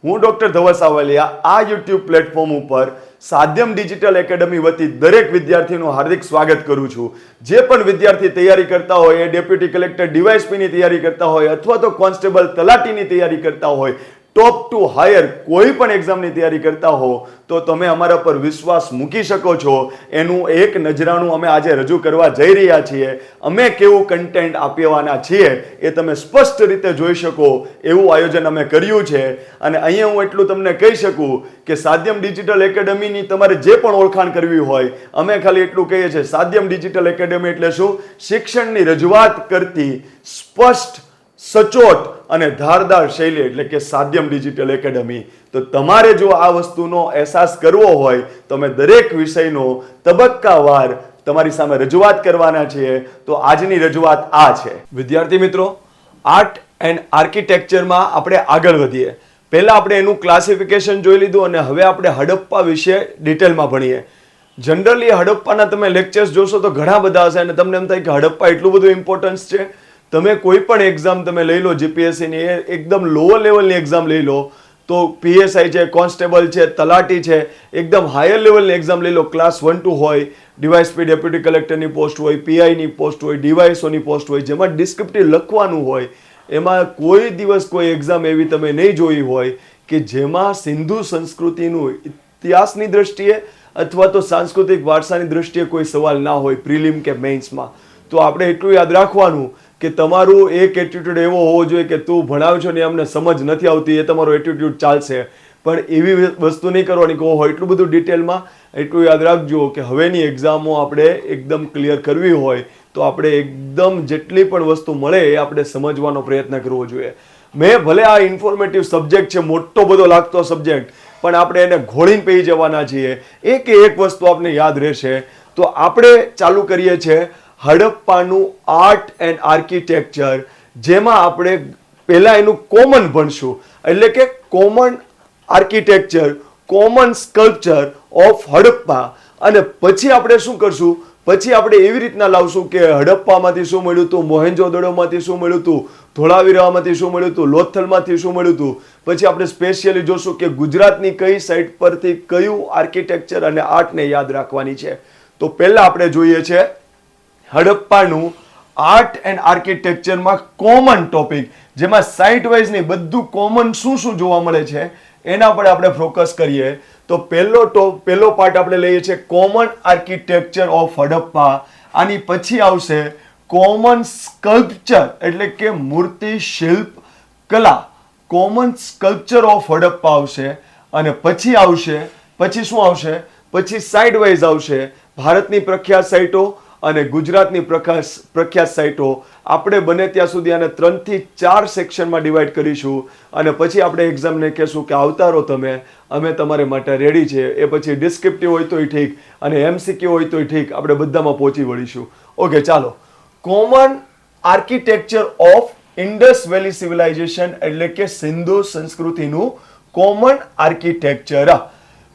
હું ડોક્ટર ધવલ સાવલિયા આ YouTube platform ઉપર સાધ્યમ ડિજિટલ એકેડમી વતી દરેક વિદ્યાર્થીનું હાર્દિક સ્વાગત કરું છું. જે પણ વિદ્યાર્થી તૈયારી કરતા હોય, એ ડેપ્યુટી કલેક્ટર ડીવાયએસપીની તૈયારી કરતા હોય અથવા તો કોન્સ્ટેબલ તલાટીની તૈયારી કરતા હોય, ટોપ ટુ હાયર કોઈ પણ એક્ઝામની તૈયારી કરતા હો તો તમે અમારા પર વિશ્વાસ મૂકી શકો છો. એનું એક નજરાણું અમે આજે રજૂ કરવા જઈ રહ્યા છીએ. અમે કેવું કન્ટેન્ટ આપવાના છીએ એ તમે સ્પષ્ટ રીતે જોઈ શકો એવું આયોજન અમે કર્યું છે. અને અહીંયા હું એટલું તમને કહી શકું કે સાધ્યમ ડિજિટલ એકેડમીની તમારે જે પણ ઓળખાણ કરવી હોય, અમે ખાલી એટલું કહીએ છીએ, સાધ્યમ ડિજિટલ એકેડમી એટલે શું? શિક્ષણની રજૂઆત કરતી સ્પષ્ટ, સચોટ અને ધારદાર શૈલી એટલે કે સાધ્યમ ડિજિટલ એકેડમી. તો તમારે જો આ વસ્તુનો અહેસાસ કરવો હોય તો અમે દરેક વિષયનો તબક્કાવાર તમારી સામે રજૂઆત કરવાના છીએ. તો આજની રજૂઆત આ છે. વિદ્યાર્થી મિત્રો, આર્ટ એન્ડ આર્કિટેક્ચરમાં આપણે આગળ વધીએ. પહેલા આપણે એનું ક્લાસિફિકેશન જોઈ લીધું અને હવે આપણે હડપ્પા વિશે ડિટેલમાં ભણીએ. જનરલી હડપ્પાના તમે લેક્ચર્સ જોશો તો ઘણા બધા હશે અને તમને એમ થાય કે હડપ્પા એટલું બધું ઇમ્પોર્ટન્સ છે. તમે કોઈ પણ એક્ઝામ તમે લઈ લો, જીપીએસસીની એકદમ લોઅર લેવલની એક્ઝામ લઈ લો તો પીએસઆઈ છે, કોન્સ્ટેબલ છે, તલાટી છે, એકદમ હાયર લેવલની એક્ઝામ લઈ લો, ક્લાસ 1-2 હોય, ડીવાયએસપી ડેપ્યુટી કલેક્ટરની પોસ્ટ હોય, પીઆઈની પોસ્ટ હોય, ડીવાયએસઓની પોસ્ટ હોય, જેમાં ડિસ્ક્રિપ્ટિવ લખવાનું હોય, એમાં કોઈ દિવસ કોઈ એક્ઝામ એવી તમે નહીં જોઈ હોય કે જેમાં સિંધુ સંસ્કૃતિનું ઇતિહાસની દ્રષ્ટિએ અથવા તો સાંસ્કૃતિક વારસાની દ્રષ્ટિએ કોઈ સવાલ ના હોય પ્રિલિમ કે મેઇન્સમાં. તો આપણે એટલું યાદ રાખવાનું કે તમારું એક એટીટ્યુડ એવો હોવો જોઈએ કે તું ભણાવ છો ને અમને સમજ નથી આવતી, એ તમારો એટીટ્યુડ ચાલશે. પણ એવી વસ્તુ નહીં કરવાની કે ઓહો એટલું બધું ડિટેલમાં. એટલું યાદ રાખજો કે હવેની એક્ઝામો આપણે એકદમ ક્લિયર કરવી હોય તો આપણે એકદમ જેટલી પણ વસ્તુ મળે એ આપણે સમજવાનો પ્રયત્ન કરવો જોઈએ. ભલે આ ઇન્ફોર્મેટિવ સબ્જેક્ટ છે, મોટો બધો લાગતો સબ્જેક્ટ, પણ આપણે એને ઘોળીને પી જવાના છીએ. એક વસ્તુ આપણે યાદ રહેશે. તો આપણે ચાલુ કરીએ છીએ હડપ્પાનું આર્ટ એન્ડ આર્કિટેક્ચર, જેમાં આપણે પહેલા એનું કોમન ભણશું એટલે કે common architecture, common sculpture of Harappa. અને પછી આપણે શું કરશું? પછી આપણે એવી રીતના લાવશું કે હડપ્પામાંથી શું મળ્યું હતું, મોહેન્જો-દડોમાંથી શું મળ્યું હતું, ધોળાવીરામાંથી શું મળ્યું હતું, લોથલમાંથી શું મળ્યું હતું. પછી આપણે સ્પેશિયલી જોશું કે ગુજરાતની કઈ સાઇટ પરથી કયું આર્કિટેક્ચર અને આર્ટને યાદ રાખવાની છે. તો પહેલા આપણે જોઈએ છે હડપ્પાનું આર્ટ એન્ડ આર્કિટેક્ચરમાં કોમન ટોપિક, જેમાં સાઇટ વાઇઝ નહીં, બધું કોમન શું શું જોવા મળે છે એના પર આપણે ફોકસ કરીએ. તો પહેલો પાર્ટ આપણે લઈએ છીએ કોમન આર્કિટેક્ચર ઓફ હડપ્પા. આની પછી આવશે કોમન સ્કલ્પચર એટલે કે મૂર્તિ શિલ્પ કલા, કોમન સ્કલ્પચર ઓફ હડપ્પા આવશે. અને પછી શું આવશે? પછી સાઇડ વાઇઝ આવશે ભારતની પ્રખ્યાત સાઇટો અને ગુજરાતની પ્રખ્યાત સાઇટો. આપણે બને ત્યાં સુધી આને 3 થી 4 સેક્શનમાં ડિવાઈડ કરીશું અને પછી આપણે એક્ઝામને કહેશું કે આવતા રહો તમે, અમે તમારે માટે રેડી છે. એ પછી ડિસ્ક્રિપ્ટિવ હોય તોય ઠીક અને એમસીક્યુ હોય તોય ઠીક, આપણે બધામાં પહોંચી વળીશું. ઓકે, ચાલો. Common architecture of Indus valley civilisation એટલે કે સિંધુ સંસ્કૃતિનું કોમન આર્કિટેક્ચર.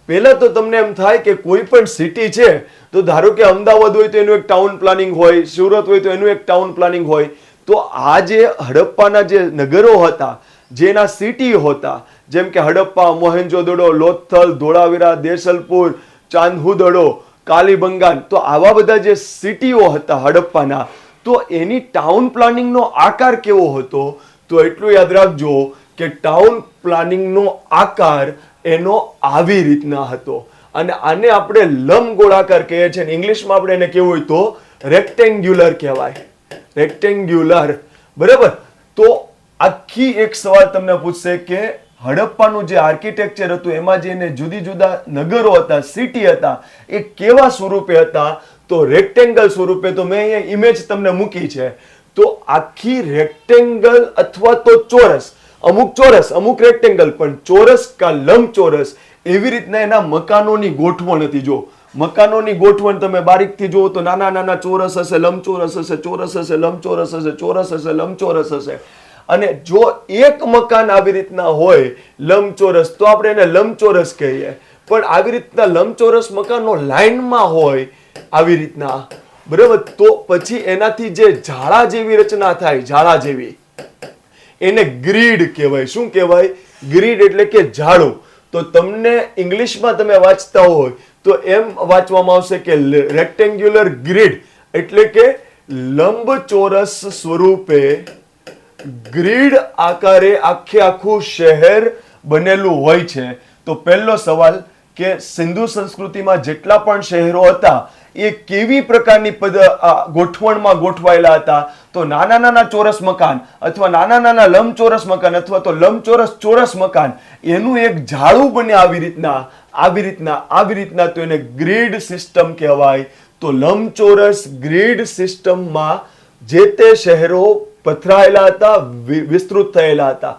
પહેલા તો તમને એમ થાય કે કોઈ પણ સિટી છે તો ધારો કે અમદાવાદ હોય તો એનું એક ટાઉન પ્લાનિંગ હોય, સુરત હોય તો એનું એક ટાઉન પ્લાનિંગ હોય. તો આ જે હડપ્પાના જે નગરો હતા, જેના સિટી હતા, જેમ કે હડપ્પા, મોહેન્જો-દડો, લોથલ, ધોળાવીરા, દેસલપુર, ચાંદહુદડો, કાલીબંગાન, તો આવા બધા જે સિટીઓ હતા હડપ્પાના, તો એની ટાઉન પ્લાનિંગનો આકાર કેવો હતો? તો એટલું યાદ રાખજો કે ટાઉન પ્લાનિંગનો આકાર એનો આવી રીતના હતો. અને આને આપણે લંબગોળાકાર કહીએ છીએ. ઇંગ્લિશમાં આપણે એને કેવું હોય તો રેક્ટેન્ગ્યુલર કહેવાય. રેક્ટેન્ગ્યુલર, બરાબર. તો આખી એક સવાલ તમને પૂછશે કે હડપ્પાનું જે આર્કિટેક્ચર હતું એમાં જે એને જુદી જુદા નગરો હતા, સિટી હતા, એ કેવા સ્વરૂપે હતા? તો રેક્ટેંગલ સ્વરૂપે. તો મેં અહીંયા ઇમેજ તમને મૂકી છે. તો આખી રેક્ટેંગલ અથવા તો ચોરસ, અમુક ચોરસ અમુક રેક્ટેંગલ, પણ ચોરસ કા લંબચોરસ એવી રીતના એના મકાનોની ગોઠવણ હતી. જો મકાનોની ગોઠવણ તમે બારીકથી જુઓ તો નાના નાના ચોરસ હશે, લંબચોરસ હશે, ચોરસ હશે, લંબચોરસ હશે, ચોરસ હશે, લંબચોરસ હશે. અને જો એક મકાન આવી રીતના હોય લંબચોરસ તો આપણે એને લંબચોરસ કહીએ. પણ આવી રીતના લંબચોરસ મકાનો લાઈનમાં હોય આવી રીતના, બરાબર, તો પછી એનાથી જે ઝાડા જેવી રચના થાય, ઝાડા જેવી, એને ગ્રીડ કહેવાય. શું કહેવાય? ગ્રીડ એટલે કે ઝાડુ. તો તમને ઇંગ્લિશમાં તમે વાંચતા હોય તો એમ વાંચવામાં આવશે કે રેક્ટેન્ગ્યુલર ગ્રીડ એટલે કે લંબચોરસ સ્વરૂપે ગ્રીડ આકારે આખું શહેર બનેલું હોય છે. તો પહેલો સવાલ કે સિંધુ સંસ્કૃતિમાં જેટલા પણ શહેરો હતા એ કેવી પ્રકારની ગોઠવણમાં ગોઠવાયેલા હતા. તો નાના નાના ચોરસ મકાન અથવા નાના નાના લંબચોરસ મકાન અથવા તો લંબચોરસ ચોરસ મકાન એનું એક ઝાડું બને આવી રીતના તો એને ગ્રીડ સિસ્ટમ કહેવાય. તો લંબચોરસ ગ્રીડ સિસ્ટમમાં જે તે શહેરો પથરાયેલા હતા, વિસ્તૃત થયેલા હતા.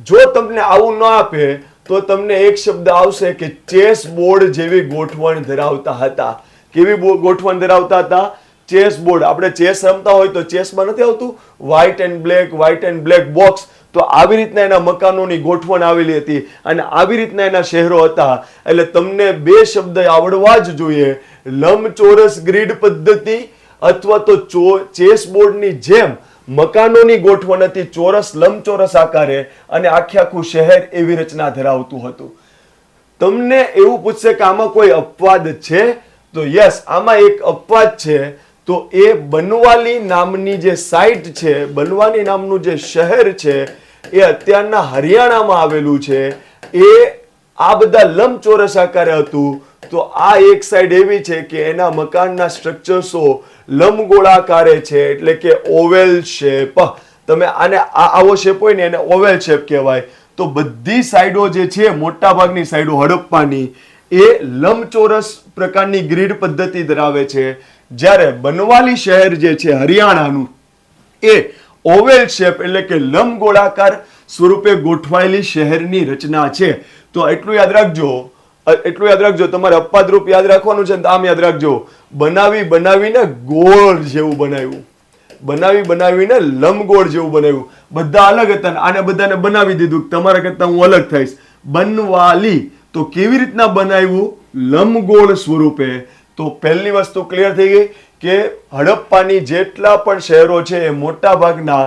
જો તમને આવું ન આપે તો તમને એક શબ્દ આવશે કે ચેસ બોર્ડ જેવી ગોઠવણ ધરાવતા હતા. કેવી ગોઠવણ ધરાવતા હતા? Chess board. આપણે ચેસ રમતા હોય તો ચેસમાં નથી આવતું વ્હાઇટ એન્ડ બ્લેક બોક્સ. તો આવી રીતના એના મકાનોની ગોઠવણ આવેલી હતી અને આવી રીતના એના શહેરો હતા. એટલે તમને બે શબ્દ આવડવા જ જોઈએ, લંબચોરસ ગ્રીડ પદ્ધતિ અથવા તો ચેસ બોર્ડની જેમ મકાનોની ગોઠવણ હતી ચોરસ લંબચોરસ આકારે અને આખું શહેર એવી રચના ધરાવતું હતું. તમને એવું પૂછશે કે આમાં કોઈ અપવાદ છે? તો યસ, આમાં એક અપવાદ છે. તો એ બનવાલી નામની જે સાઇટ છે, બનવાલી નામનું જે શહેર છે એ અત્યારના હરિયાણામાં આવેલું છે. એ આ બધા લંબચોરસ આકારે હતું. તો આ એક સાઈડ એવી છે કે એના મકાનના સ્ટ્રક્ચર્સો લંબગોળાકારે છે એટલે કે ઓવેલ શેપ. તમે આને આવો શેપ હોય ને એને ઓવેલ શેપ કહેવાય. તો બધી સાઈડો જે છે, મોટા ભાગની સાઈડો હડપ્પાની, એ લંબચોરસ પ્રકારની ગ્રીડ પદ્ધતિ ધરાવે છે. જ્યારે બનવાલી શહેર જે છે હરિયાણાનું એ ઓવેલ શેપ એટલે કે લંબગોળાકાર સ્વરૂપે ગોઠવાયેલી શહેરની રચના છે. તો એટલું યાદ રાખજો. તમારે અપવાદરૂપ યાદ રાખવાનું છે. આમ યાદ રાખજો, બનાવીને ગોળ જેવું બનાવ્યું, બનાવીને લંબગોળ જેવું બનાવ્યું. બધા અલગ હતા, આને બધાને બનાવી દીધું. તમારા કરતા હું અલગ થઈશ. બનવાલી તો કેવી રીતના બનાવ્યું? લંબગોળ સ્વરૂપે. તો પહેલી વસ્તુ ક્લિયર થઈ ગઈ કે હડપ્પાની જેટલા પણ શહેરો છે એ મોટા ભાગના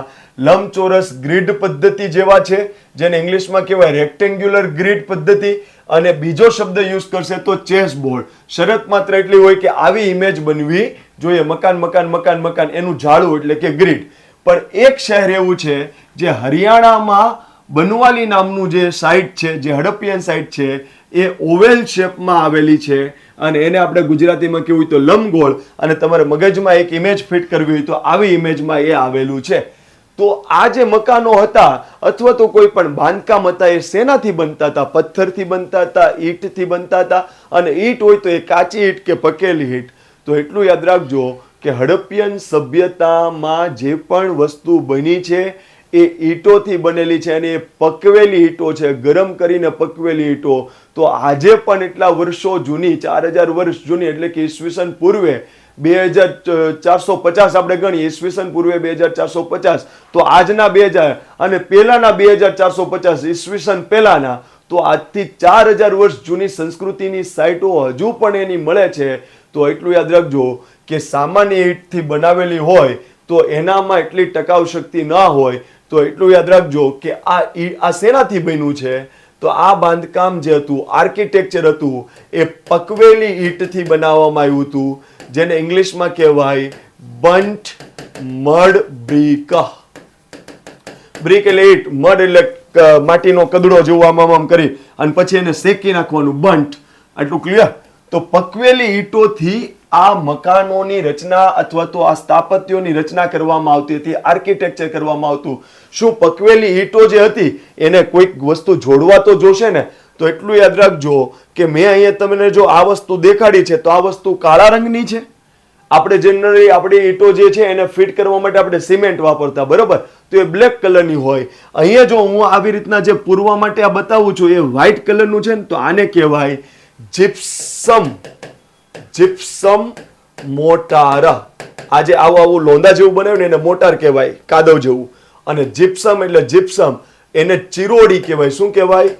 લંબચોરસ ગ્રીડ પદ્ધતિ જેવા છે, જેને ઇંગ્લિશમાં કહેવાય રેક્ટેન્ગ્યુલર ગ્રીડ પદ્ધતિ. અને બીજો શબ્દ યુઝ કરશે તો ચેસ બોર્ડ. શરત માત્ર એટલી હોય કે આવી ઇમેજ બનવી જોઈએ, મકાન એનું ઝાડું એટલે કે ગ્રીડ. પણ એક શહેર એવું છે જે હરિયાણામાં બનવાલી નામનું જે સાઇટ છે, જે હડપ્પિયન સાઇટ છે, એ ઓવેલ શેપમાં આવેલી છે અને એને આપણે ગુજરાતીમાં કેવું હોય તો લંબગોળ. અને તમારે મગજમાં એક ઇમેજ ફિટ કરવી હોય તો આવી ઇમેજમાં એ આવેલું છે. તો આ જે મકાનો હતા અથવા તો કોઈ પણ બાંધકામ હતા એ શેનાથી બનતા હતા? પથ્થરથી બનતા હતા, ઈંટથી બનતા હતા. અને ઈંટ હોય તો એ કાચી ઈંટ કે પકેલી ઈંટ. તો એટલું યાદ રાખજો કે હડપ્પિયન સભ્યતામાં જે પણ વસ્તુ બની છે એ ઈંટોથી બનેલી છે અને એ પકવેલી ઈંટો છે, ગરમ કરીને પકવેલી ઈંટો. તો આજે પણ એટલા વર્ષો જૂની, 4000 વર્ષ જૂની એટલે કે ઈસવીસન પૂર્વે 2450 આપણે ગણીએ, ઈસવીસન પૂર્વે 2450 તો આજના 2000 અને પહેલાના 2450 ઈસવીસન પહેલાના, તો આજથી 4000 વર્ષ જૂની સંસ્કૃતિની સાઇટો હજુ પણ એની મળે છે. તો એટલું યાદ રાખજો કે સામાન્ય ઈંટથી બનાવેલી હોય તો એનામાં એટલી ટકાઉ શક્તિ ના હોય. તો એટલું યાદ રાખજો કે આ શેનાથી બન્યું છે? તો આ બાંધકામ જે હતું, આર્કિટેક્ચર હતું, એ પકવેલી ઈંટથી બનાવવામાં આવ્યું હતું, જેને ઇંગ્લિશમાં કહેવાય બન્ટ મડ બ્રિક. બ્રિક એટલે ઈંટ, મડ એટલે માટીનો કદડો જેવું આમ કરી અને પછી એને શેકી નાખવાનું, બન્ટ. આટલું ક્લિયર? તો પકવેલી ઈંટોથી આ મકાનોની રચના અથવા તો આ સ્થાપત્યોની રચના કરવામાં આવતી હતી, આર્કિટેક્ચર કરવામાં આવતું. શું પકવેલી ઈંટો જે હતી એને કોઈક વસ્તુ જોડવા તો જોશે ને? તો એટલું યાદ રાખજો કે મેં અહીંયા તમને જો આ વસ્તુ દેખાડી છે તો આ વસ્તુ કાળા રંગની છે. આપણે જનરલી આપણી ઈંટો જે છે એને ફિટ કરવા માટે આપણે સિમેન્ટ વાપરતા, બરોબર? તો એ બ્લેક કલરની હોય. અહીંયા જો હું આવી રીતના જે પૂરવા માટે આ બતાવું છું એ વ્હાઇટ કલરનું છે ને, તો આને કહેવાય જીપ્સમ. જીપ્સમ મોટાર. આજે આવું લોંદા જેવું બનાવ્યું ને એને મોટાર કહેવાય, કાદવ જેવું. અને જીપ્સમ એટલે જીપ્સમ, એને ચિરોડી કહેવાય. શું કહેવાય?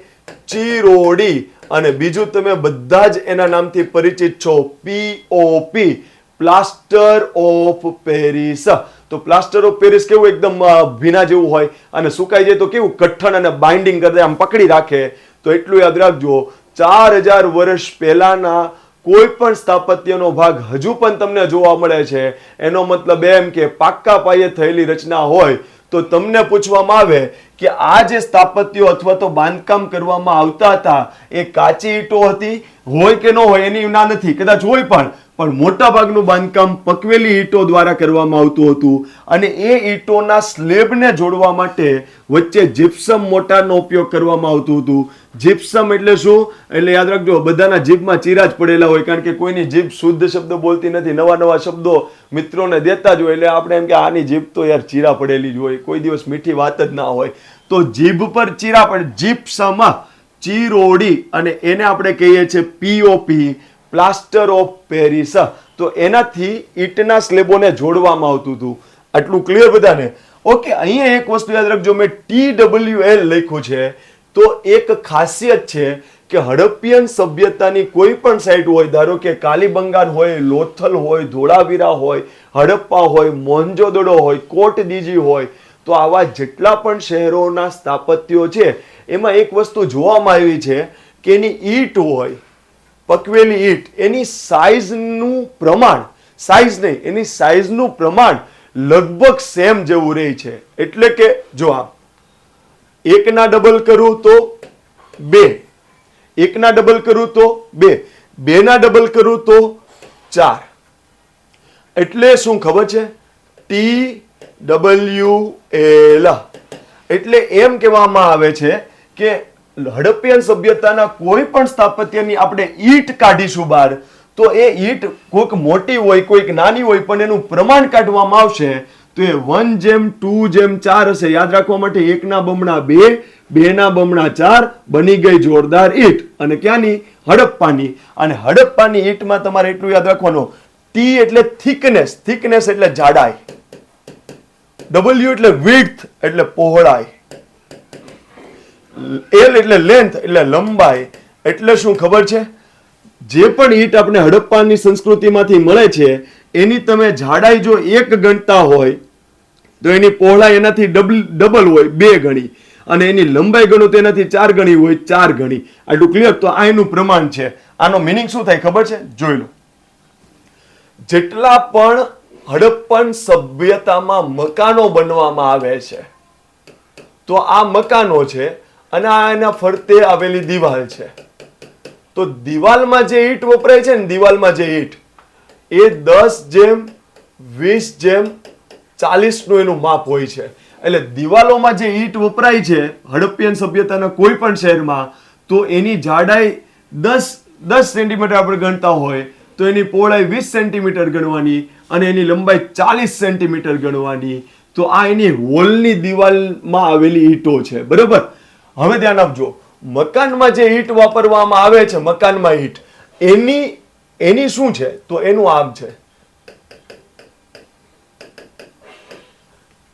ચિરોડી. અને બીજું તમે બધા જ એના નામથી પરિચિત છો, પીઓપી. Plaster of Paris. તો પ્લાસ્ટર ઓફ પેરિસ કેવું એકદમ ભીના જેવું હોય અને સુકાઈ જાય તો કેવું કઠણ અને બાઇન્ડિંગ કરી આમ પકડી રાખે. તો એટલું યાદ રાખજો, 4000 વર્ષ પહેલાના કોઈ પણ સ્થાપત્યનો ભાગ હજુ પણ તમને જોવા મળે છે. એનો મતલબ એમ કે પાક્કા પાયે થયેલી રચના હોય તો તમને પૂછવામાં આવે કે આ જે સ્થાપત્યો અથવા તો બાંધકામ કરવામાં આવતા હતા એ કાચી ઈંટો હતી, હોય કે ન હોય એની ના નથી, કદાચ હોય પણ મોટા ભાગનું બાંધકામ પકવેલી ઈંટો દ્વારા કરવામાં આવતું હતું. અને એ ઈંટોના સ્લેબને જોડવા માટે વચ્ચે જીપ્સમ મોટારનો ઉપયોગ કરવામાં આવતું હતું. જીપ્સમ એટલે શું? એટલે યાદ રાખજો, બધાના જીભમાં ચીરા જ પડેલા હોય, કારણ કે કોઈની જીભ શુદ્ધ શબ્દ બોલતી નથી, નવા શબ્દો મિત્રોને દેતા જ હોય, એટલે આપણે એમ કે આની જીભ તો યાર ચીરા પડેલી જ હોય, કોઈ દિવસ મીઠી વાત જ ના હોય. તો જીભ પર ચીરા પડે, જીપ્સમ, ચીરોડી, અને એને આપણે કહીએ છીએ પીઓપી, પ્લાસ્ટર ઓફ પેરિસ. તો એનાથી ઈંટના સ્લેબોને જોડવામાં આવતું હતું. આટલું ક્લિયર બધાને? ઓકે, અહીંયા એક વસ્તુ યાદ રાખજો, મેં TWL લખ્યું છે. તો એક ખાસિયત છે કે હડપ્પિયન સભ્યતાની કોઈ પણ સાઇટ હોય, ધારો કે કાલીબંગાન હોય, લોથલ હોય, ધોળાવીરા હોય, હડપ્પા હોય, મોહેંજો-દડો હોય, કોટ દીજી હોય, તો આવા જેટલા પણ શહેરોના સ્થાપત્યો છે એમાં એક વસ્તુ જોવામાં આવી છે કે એની ઈંટ હોય, પકવેલી ઈંટ, એની સાઈઝનું પ્રમાણ, સાઈઝ નહીં, એની સાઈઝનું પ્રમાણ લગભગ સેમ જેવું રહે છે. એટલે કે જો આ એકના ડબલ કરું તો 2, એકના ડબલ કરું તો 2, 2 ના ડબલ કરું તો 4. એટલે શું ખબર છે? TWL. એટલે એમ કહેવામાં આવે છે કે હડપ્પિયન સભ્યતાના કોઈ પણ સ્થાપત્યની આપણે ઈંટ કાઢીશું બહાર, તો એ ઈંટ કોઈક મોટી હોય, કોઈક નાની હોય, પણ એનું પ્રમાણ કાઢવામાં આવશે તો એ 1:2:4 હશે. યાદ રાખવા માટે 1 ના બમણા 2, 2 ના બમણા 4, બની ગઈ જોરદાર ઈંટ. અને ક્યાંની? હડપ્પાની. અને હડપ્પાની ઈંટમાં તમારે એટલું યાદ રાખવાનું, T એટલે થિકનેસ, થિકનેસ એટલે જાડાઈ, W એટલે વિડ્થ એટલે પહોળાઈ, L એટલે લેન્થ એટલે લંબાઈ. એટલે શું ખબર છે? જે પણ ઈંટ આપણે હડપ્પાની સંસ્કૃતિમાંથી મળે છે એની તમે જાડાઈ જો 1 ગણતા હોય તો એની પહોળાઈ એનાથી ડબલ હોય, 2 ગણી, અને એની લંબાઈ ગણો તો એનાથી 4 ગણી હોય, 4 ગણી. આટલું ક્લિયર? તો આ એનું પ્રમાણ છે. આનો મિનિંગ શું થાય ખબર છે? જોઈ લો. જેટલા પણ હડપ્પન સભ્યતામાં મકાનો બનવામાં આવે છે, તો આ મકાનો છે અને આ એના ફરતે આવેલી દિવાલ છે. તો દિવાલમાં જે ઈંટ વપરાય છે ને, દિવાલમાં જે ઈંટ, એ 10:20:40 નું એનું માપ હોય છે. એટલે દિવાલોમાં જે ઈંટ વપરાય છે હડપ્પિયન સભ્યતાના કોઈ પણ શહેરમાં, તો એની જાડાઈ 10 સેન્ટીમીટર આપણે ગણતા હોય તો એની પહોળાઈ 20 સેન્ટીમીટર ગણવાની અને એની લંબાઈ 40 સેન્ટીમીટર ગણવાની. તો આ એની હોલની દિવાલમાં આવેલી ઈંટો છે. બરોબર? હવે ધ્યાન આપજો, મકાનમાં જે ઈંટ વાપરવામાં આવે છે, મકાનમાં ઈંટ, એની શું છે? તો એનું આમ છે.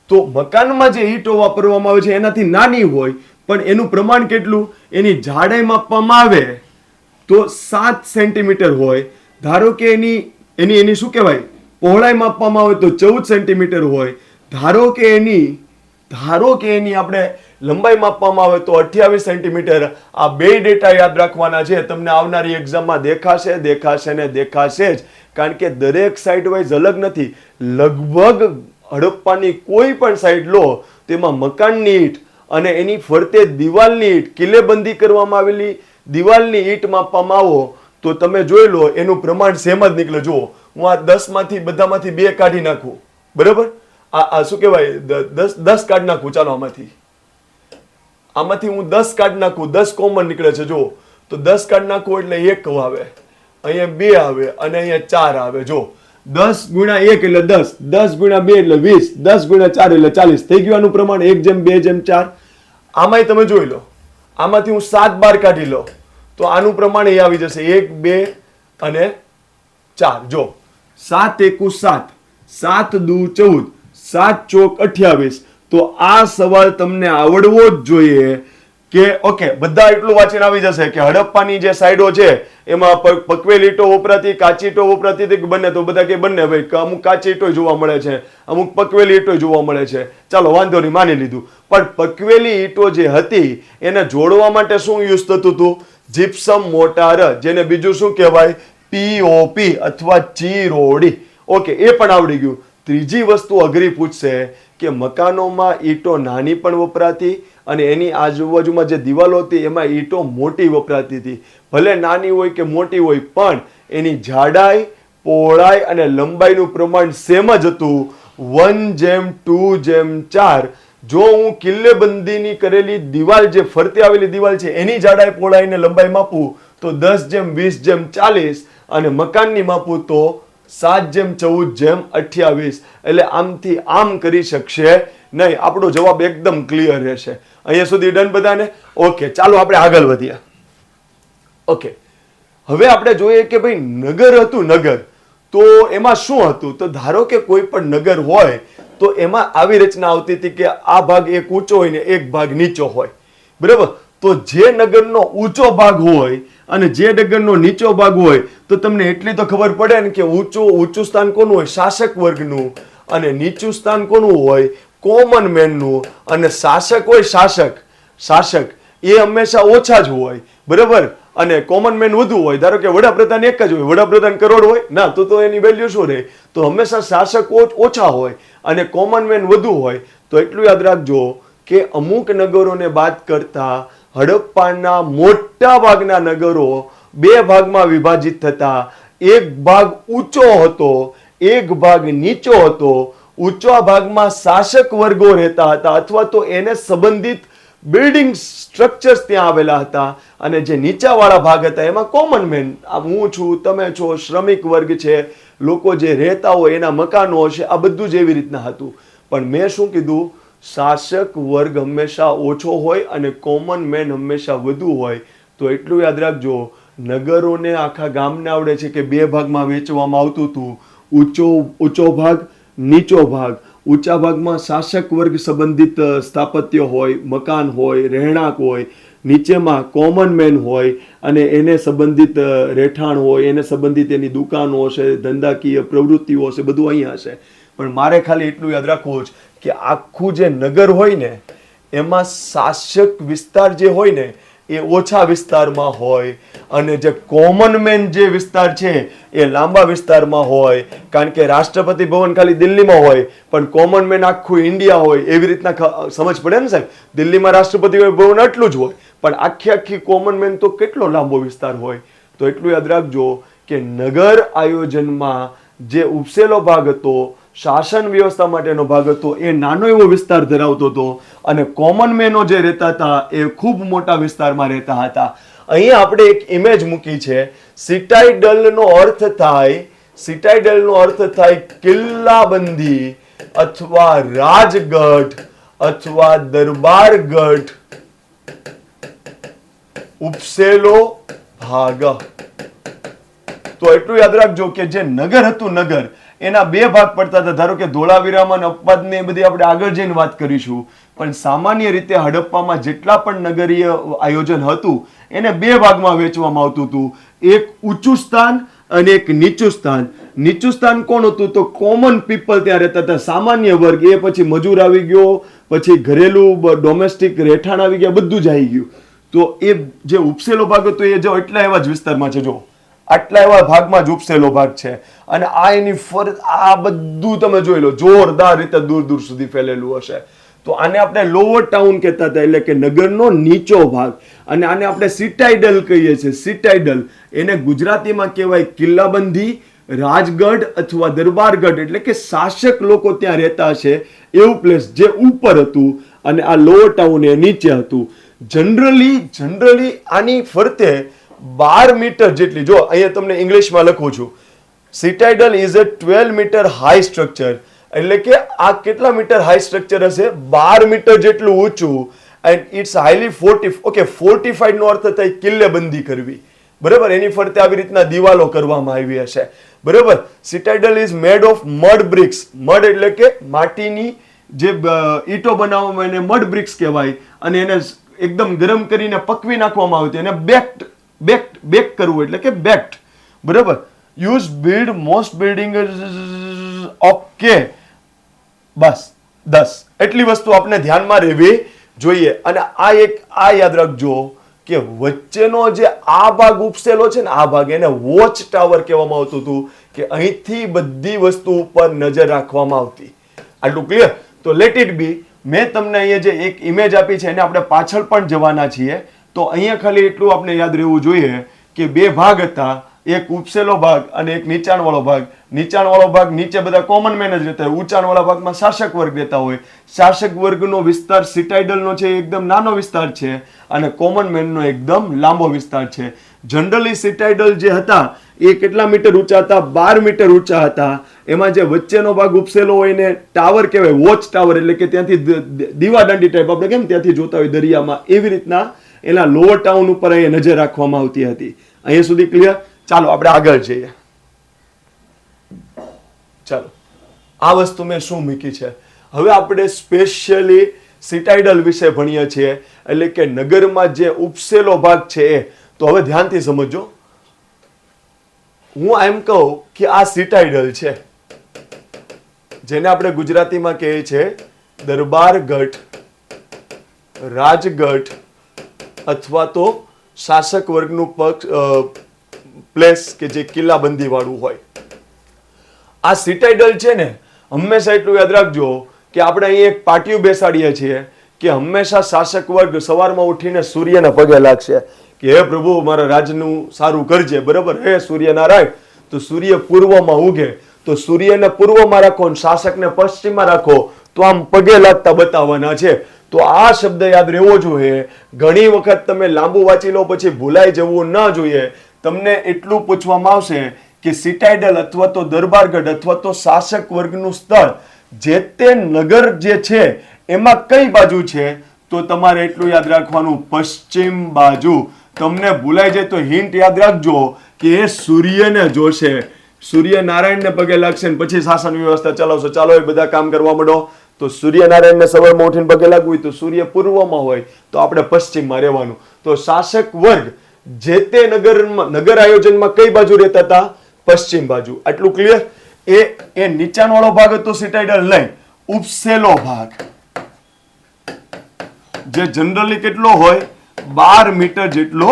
તો મકાનમાં જે ઈંટો વાપરવામાં આવે છે એનાથી નાની હોય, પણ એનું પ્રમાણ કેટલું? એની જાડાઈ માપવામાં આવે તો 7 સેન્ટીમીટર હોય. ધારો કે એની શું કહેવાય, પહોળાઈ માપવામાં આવે તો 14 સેન્ટીમીટર હોય. ધારો કે એની આપણે લંબાઈ માપવામાં આવે તો 28 સેન્ટીમીટર. આ બે ડેટા યાદ રાખવાના છે, તમને આવનારી એક્ઝામમાં દેખાશે જ, કારણ કે દરેક સાઇટ વાઇઝ અલગ નથી. લગભગ હડપ્પાની કોઈ પણ સાઇટ લો તેમાં મકાનની ઈંટ અને એની ફરતે દિવાલની ઈંટ, કિલ્લેબંધી કરવામાં આવેલી દિવાલની ઈંટ માપવામાં આવો તો તમે જોઈ લો એનું પ્રમાણ સેમ જ નીકળે. જુઓ, હું આ 10માંથી બધામાંથી 2 કાઢી નાખું, બરાબર? આ શું કહેવાય, 10 કાઢી નાખું. ચાલો આમાંથી હું 10 કાઢી નાખું, 10 કોમન નીકળે છે. જો તો 10 કાઢી નાખું એટલે 1 આવે, અહીંયા 2 આવે અને અહીંયા 4 આવે. જો 10 × 1 એટલે 10, 10 × 2 એટલે 20, 10 × 4 એટલે 40. થઈ ગયું આનું પ્રમાણ 1:2:4. આમાંય તમે જોઈ લો, આમાંથી હું 7 બાર કાઢી લો તો આનું પ્રમાણ એ આવી જશે 1, 2 અને 4. જો 7 × 1 7, 7 × 2 14, 7 × 4 28. તો આ સવાલ તમને આવડવો જ જોઈએ કે ઓકે બધા એટલું વાંચીને આવી જશે કે હડપ્પાની જે સાઈડો છે એમાં પકવેલી ઈંટો વપરાતી, કાચી ઈંટો વપરાતી હતી કે બંને, તો બધા કે બંને ભાઈ, અમુક કાચી ઈંટો જોવા મળે છે, અમુક પકવેલી ઈંટો જોવા મળે છે, ચાલો વાંધો નહીં માની લીધું. પણ પકવેલી ઈંટો જે હતી એને જોડવા માટે શું યુઝ થતું હતું? જીપ્સમ મોટાર, જેને બીજું શું કહેવાય? પીઓપી અથવા ચીરોડી. ઓકે, એ પણ આવડી ગયું. ત્રીજી વસ્તુ અઘરી પૂછશે કે મકાનોમાં ઈંટો નાની પણ વપરાતી અને એની આજુબાજુમાં જે દિવાલો હતી એમાં ઈંટો મોટી વપરાતી હતી. ભલે નાની હોય કે મોટી હોય પણ એની જાડાઈ, પહોળાઈ અને લંબાઈનું પ્રમાણ સેમ જ હતું, 1:2:4. જો હું કિલ્લેબંધીની કરેલી દિવાલ, જે ફરતે આવેલી દિવાલ છે એની જાડાઈ, પહોળાઈ અને લંબાઈ માપું તો 10:20:40 અને મકાનની માપું તો 7:14:28. એટલે આમથી આમ કરી શકશે નહીં. આપણો જવાબ એકદમ ક્લિયર રહેશે. અહીંયા સુધી ડન બધાને? ઓકે, ચાલો આપણે આગળ વધીએ. ઓકે, હવે આપણે જોઈએ કે ભાઈ નગર હતું. નગર તો એમાં શું હતું? તો ધારો કે કોઈ પણ નગર હોય તો એમાં આવી રચના આવતી હતી કે આ ભાગ એક ઊંચો હોય ને એક ભાગ નીચો હોય, બરાબર? તો જે નગરનો ઊંચો ભાગ હોય અને જે નગરનો નીચો ભાગ હોય તો તમને એટલી તો ખબર પડે ને કે ઊંચું સ્થાન કોનું હોય? શાસક વર્ગનું. અને નીચું સ્થાન કોનું હોય? કોમન મેનનું. અને શાસક હોય શાસક એ હંમેશા ઓછા જ હોય, બરાબર? અને કોમન મેન વધુ હોય. ધારો કે વડાપ્રધાન એક જ હોય, વડાપ્રધાન કરોડ હોય ના, તો એની વેલ્યુ શું રહે? તો હંમેશા શાસક ઓછા હોય અને કોમન મેન વધુ હોય. તો એટલું યાદ રાખજો કે અમુક નગરોને બાદ કરતા હડપ્પાના મોટા ભાગના નગરો બે ભાગમાં વિભાજિત થતા. એક ભાગ ઊંચો હતો, એક ભાગ નીચો હતો. ઊંચા ભાગમાં શાસક વર્ગો રહેતા હતા અથવા તો એને સંબંધિત બિલ્ડિંગ સ્ટ્રક્ચર્સ ત્યાં આવેલા હતા. અને જે નીચાવાળા ભાગ હતા એમાં કોમન મેન, હું છું, તમે છો, શ્રમિક વર્ગ છે, લોકો જે રહેતા હોય એના મકાનો હશે, આ બધું જ એવી રીતના હતું. પણ મેં શું કીધું? શાસક વર્ગ હંમેશા ઓછો હોય અને કોમન મેન હંમેશા વધુ હોય. તો એટલું યાદ રાખજો, નગરોને આખા ગામને આવડે છે કે બે ભાગમાં વેચવામાં આવતું હતું. ઊંચો ભાગ, નીચો ભાગ. ઊંચા ભાગમાં શાસક વર્ગ સંબંધિત સ્થાપત્ય હોય, મકાન હોય, રહેણાંક હોય. નીચેમાં કોમન મેન હોય અને એને સંબંધિત રહેઠાણ હોય, એને સંબંધિત એની દુકાનો હશે, ધંધાકીય પ્રવૃત્તિઓ હશે, બધું અહીંયા હશે. પણ મારે ખાલી એટલું યાદ રાખવું જ કે આખું જે નગર હોય ને એમાં શાસક વિસ્તાર જે હોય ને એ ઓછા વિસ્તારમાં હોય અને જે કોમન મેન જે વિસ્તાર છે એ લાંબા વિસ્તારમાં હોય. કારણ કે રાષ્ટ્રપતિ ભવન ખાલી દિલ્હીમાં હોય પણ કોમન મેન આખું ઇન્ડિયા હોય, એવી રીતના સમજ પડે ને સાહેબ? દિલ્હીમાં રાષ્ટ્રપતિ ભવન આટલું જ હોય પણ આખી કોમન મેન તો કેટલો લાંબો વિસ્તાર હોય. તો એટલું યાદ રાખજો કે નગર આયોજનમાં જે ઉપસેલો ભાગ હતો, શાસન વ્યવસ્થા માટેનો ભાગ હતો, એ નાનો એવો વિસ્તાર ધરાવતો હતો અને કોમન મેનો જે રહેતા હતા એ ખૂબ મોટા વિસ્તારમાં રહેતા હતા. અહીંયા આપણે એક ઇમેજ મૂકી છે. સિટાઇડલનો અર્થ થાય કિલ્લાબંધી અથવા રાજગઢ અથવા દરબારગઢ, ઉપસેલો ભાગ. તો એટલું યાદ રાખજો કે જે નગર હતું, નગર એના બે ભાગ પડતા હતા. ધારો કે ધોળાવીરામાં અપવાદ ને એ બધી આપણે આગળ જઈને વાત કરીશું. પણ સામાન્ય રીતે હડપ્પામાં જેટલા પણ નગરીય આયોજન હતું એને બે ભાગમાં વેચવામાં આવતું હતું. એક ઊંચું સ્થાન અને એક નીચું સ્થાન. નીચું સ્થાન કોણ હતું? તો કોમન પીપલ ત્યાં રહેતા હતા, સામાન્ય વર્ગ. એ પછી મજૂર આવી ગયો, પછી ઘરેલું ડોમેસ્ટિક રહેઠાણ આવી ગયા, બધું જ આવી ગયું. તો એ જે ઉપસેલો ભાગ હતો એ જો એટલા એવા જ વિસ્તારમાં છે, જો આટલા એવા ભાગમાં જ ઉપસેલો ભાગ છે. અને આ એની આ બધું તમે જોઈ લો, જોરદાર રીતે દૂર દૂર સુધી ફેલેલું હશે. તો આને આપણે લોઅર ટાઉન કહેતા હતા, એટલે કે નગરનો નીચો ભાગ. અને આને આપણે સિટાઇડલ કહીએ છીએ. સિટાઇડલ એને ગુજરાતીમાં કહેવાય કિલ્લાબંધી, રાજગઢ અથવા દરબારગઢ, એટલે કે શાસક લોકો ત્યાં રહેતા હશે એવું પ્લેસ જે ઉપર હતું અને આ લોઅર ટાઉન એ નીચે હતું. જનરલી આની ફરતે 12 મીટર જેટલી, જો અહીંયા તમને ઇંગ્લિશમાં લખું છું, citadel is a 12 metre high structure. એટલે કે આ કેટલા મીટર હાઈ સ્ટ્રક્ચર હશે? 12 મીટર જેટલું ઊંચું. એન્ડ ઇટ્સ હાઈલી ફોર્ટિફાઈડ નો અર્થ થાય કિલ્લેબંધી કરવી, બરાબર? એની ફરતે આવી રીતના દિવાલો કરવામાં આવી હશે, બરાબર? Citadel is made of mud bricks. Mud એટલે કે માટીની જે ઈંટો બનાવવામાં એને મડ બ્રિક્સ કહેવાય. અને એને એકદમ ગરમ કરીને પકવી નાખવામાં આવતી અને બેક કરવું એટલે કે બેક્ડ. બરાબર. Use build most building okay. બસ 10 એટલી વસ્તુ આપણે ધ્યાનમાં રહેવી જોઈએ. અને આ યાદ રાખજો કે વચ્ચેનો જે આ ભાગ ઉપસેલો છે ને, આ ભાગ, એને વોચ ટાવર કહેવામાં આવતું હતું, કે અહીંથી બધી વસ્તુ ઉપર નજર રાખવામાં આવતી. આટલું ક્લિયર? તો લેટ ઇટ બી. મેં તમને અહીંયા જે એક ઇમેજ આપી છે એને આપણે પાછળ પણ જવાના છીએ. તો અહીંયા ખાલી એટલું આપણે યાદ રહેવું જોઈએ કે બે ભાગ હતા, એક ઉપસેલો ભાગ અને એક નીચાણવાળો ભાગ. નીચાણવાળો ભાગ નીચે બધા કોમન મેન જ રહેતા હોય, ઊંચાણવાળા ભાગમાં શાસક વર્ગ રહેતા હોય. શાસક વર્ગનો વિસ્તાર સિટાઇડલનો છે એકદમ નાનો વિસ્તાર છે અને કોમન મેનનો એકદમ લાંબો વિસ્તાર છે. જનરલી સિટાઇડલ જે હતા એ કેટલા મીટર ઊંચા હતા? 12 મીટર ઊંચા હતા. એમાં જે વચ્ચેનો ભાગ ઉપસેલો હોય એને ટાવર કહેવાય, વોચ ટાવર, એટલે કે ત્યાંથી દીવાદાંડી ટાઈપ આપણે કેમ ત્યાંથી જોતા હોય દરિયામાં, એવી રીતના એના લોઅર ટાઉન ઉપર અહીંયા નજર રાખવામાં આવતી હતી. અહીંયા સુધી ક્લિયર? ચાલો આપણે આગળ જઈએ. ચાલો, આ વસ્તુ મેં શું મૂકી છે. હવે આપણે સ્પેશિયલી સિટાઇડલ વિશે ભણીએ છીએ, એટલે કે નગરમાં જે ઉપસેલો ભાગ છે એ. તો હવે ધ્યાનથી સમજો. હું એમ કહું કે આ સિટાઇડલ છે, જેને આપણે ગુજરાતીમાં કહીએ છીએ દરબારગઢ, રાજગઢ અથવા તો શાસક વર્ગનું પ્લેસ કે જે કિલ્લાબંધી વાળું હોય. આ સિટાઇડલ છે ને, હંમેશા એટલું યાદ રાખજો કે આપણે અહીં એક પાટિયું બેસાડીએ છીએ કે હંમેશા શાસક વર્ગ સવારમાં ઉઠીને સૂર્યના પગે લાગશે કે હે પ્રભુ મારા રાજનું સારું કરજે. બરાબર? હે સૂર્યનારાયણ. તો સૂર્ય પૂર્વમાં ઉગે તો સૂર્યને પૂર્વમાં રાખો અને શાસકને પશ્ચિમમાં રાખો, તો આમ પગે લાગતા બતાવવાના છે. તો આ શબ્દ યાદ રહેવો જોઈએ. ઘણી વખત તમે લાંબુ વાંચી લો પછી ભૂલાઈ જવું ના જોઈએ. તમને એટલું પૂછવામાં આવશે કે સિટાઇડલ અથવા તો દરબારગઢ અથવા તો શાસક વર્ગનું સ્થળ જે તે નગર જે છે એમાં કઈ બાજુ છે? તો તમારે એટલું યાદ રાખવાનું, પશ્ચિમ બાજુ. તમને ભૂલાઈ જાય તો હિન્ટ યાદ રાખજો કે એ સૂર્યને જોશે, સૂર્યનારાયણને પગે લાગશે ને પછી શાસન વ્યવસ્થા ચલાવશે. ચાલો એ બધા કામ કરવા માંડો. તો સૂર્યનારાયણને સવારમાં ઉઠીને પગે લાગવું હોય તો સૂર્ય પૂર્વમાં હોય તો આપણે પશ્ચિમમાં રહેવાનું. તો શાસક વર્ગ જે તે નગર આયોજનમાં કઈ બાજુ રહેતા હતા? પશ્ચિમ બાજુ. આટલું ક્લિયર? એ નીચાણવાળો ભાગ હતો સિટાઇડલ નહીં, ઉપસેલો ભાગ, જે જનરલી કેટલો હોય? 12 મીટર જેટલો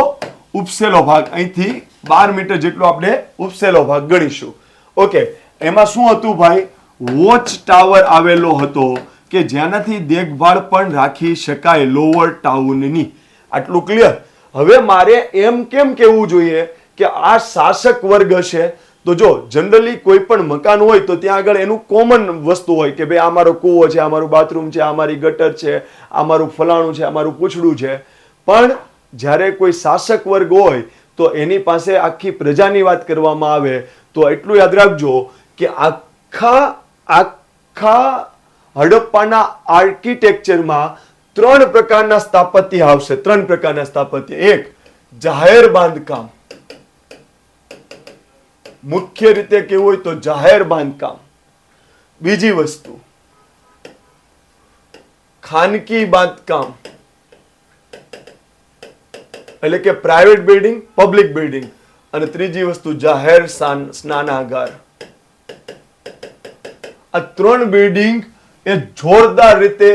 ઉપસેલો ભાગ. અહીંથી 12 મીટર જેટલો આપણે ઉપસેલો ભાગ ગણીશું. ઓકે. એમાં શું હતું ભાઈ? વોચ ટાવર આવેલો હતો કે જેનાથી દેખભાળ પણ રાખી શકાય લોઅર ટાઉનની. આટલું ક્લિયર? હવે મારે એમ કેમ કહેવું જોઈએ કે આ શાસક વર્ગ હશે? તો જો જનરલી કોઈ પણ મકાન હોય તો ત્યાં આગળ એનું કોમન વસ્તુ હોય કે ભાઈ આ મારો કૂવો છે, આ મારું બાથરૂમ છે, આ મારી ગટર છે, આ મારું ફલાણું છે, આ મારું પૂછડું છે. પણ જ્યારે કોઈ શાસક વર્ગ હોય તો એની પાસે આખી પ્રજાની વાત કરવામાં આવે તો એટલું યાદ રાખજો કે આખા હડપ્પાના આર્કિટેક્ચરમાં 3 પ્રકારના સ્થાપત્ય આવશે. 3 પ્રકારના સ્થાપત્ય. એક, જાહેર બાંધકામ. મુખ્ય રીતે કેવું હોય તો જાહેર બાંધકામ. બીજી વસ્તુ ખાનગી બાંધકામ, એટલે કે પ્રાઇવેટ બિલ્ડિંગ, પબ્લિક બિલ્ડિંગ. અને ત્રીજી વસ્તુ જાહેર સ્નાનાગાર. આ 3 બિલ્ડિંગ એ જોરદાર રીતે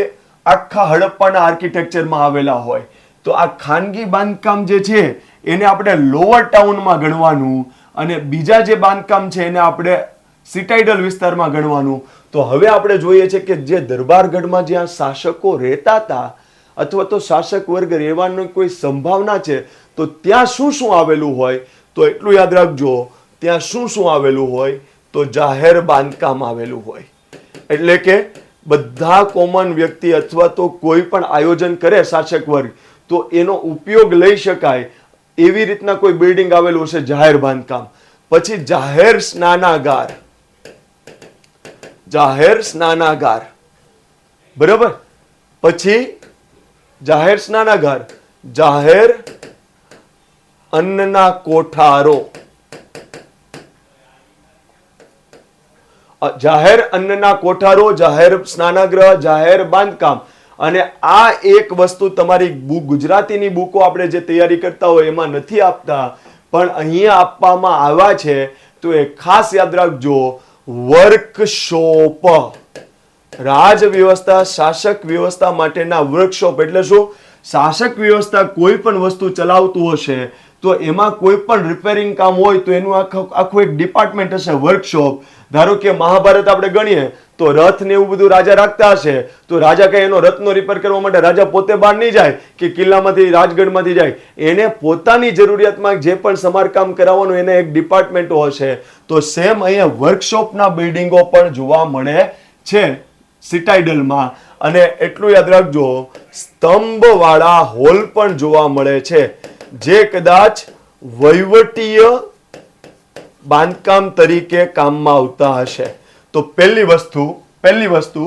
આખા હડપ્પાના આર્કિટેક્ચરમાં આવેલા હોય. તો આ ખાનગી બાંધકામ જે છે એને આપણે લોઅર ટાઉનમાં ગણવાનું અને બીજા જે બાંધકામ છે એને આપણે સિટાઇડલ વિસ્તારમાં ગણવાનું. તો હવે આપણે જોઈએ છે કે જે દરબારગઢમાં જ્યાં શાસકો રહેતા હતા અથવા તો શાસક વર્ગ રહેવાની કોઈ સંભાવના છે તો ત્યાં શું શું આવેલું હોય? તો એટલું યાદ રાખજો, ત્યાં શું શું આવેલું હોય? તો જાહેર બાંધકામ આવેલું હોય. એટલે કે બધા કોમન વ્યક્તિ અથવા તો કોઈ પણ આયોજન કરે શાસક વર્ગ તો એનો ઉપયોગ લઈ શકાય એવી રીતના કોઈ બિલ્ડિંગ આવેલું હશે, જાહેર બાંધકામ. પછી જાહેર સ્નાનાગાર. જાહેર સ્નાનાગાર. બરાબર? પછી જાહેર સ્નાનાગાર, જાહેર અન્નના કોઠારો. જાહેર અન્નના કોઠારો, જાહેર સ્નાનાગૃહ, જાહેર બાંધકામ અને આ એક વસ્તુ તમારી ગુજરાતીની બુકો આપણે જે તૈયારી કરતા હોય એમાં નથી આપતા, પણ અહીંયા આપવામાં આવ્યા છે. તો એ ખાસ યાદ રાખજો, વર્કશોપ, રાજ વ્યવસ્થા શાસક વ્યવસ્થા માટેના વર્કશોપ. એટલે શું? શાસક વ્યવસ્થા કોઈ પણ વસ્તુ ચલાવતું હશે તો એમાં કોઈ પણ રિપેરિંગ કામ હોય તો એનું આખું એક ડિપાર્ટમેન્ટ હશે, વર્કશોપ. ધારો કે મહાભારત આપણે ગણીએ તો રથ ને એવું બધું રાજા રાખતા હશે, તો રાજા કઈ એનો રથનો રિપેર કરવા માટે રાજા પોતે બહાર નહીં જાય કે કિલ્લામાંથી રાજગઢમાંથી જાય, એને પોતાની જરૂરિયાતમાં જે પણ સમારકામ કરાવવાનું એને એક ડિપાર્ટમેન્ટો હશે. તો સેમ અહીંયા વર્કશોપના બિલ્ડિંગો પણ જોવા મળે છે સિટાઇડલમાં. અને એટલું યાદ રાખજો, સ્તંભવાળા હોલ પણ જોવા મળે છે જે કદાચ વહીવટીય બાંધકામ તરીકે કામમાં આવતા હશે. તો પહેલી વસ્તુ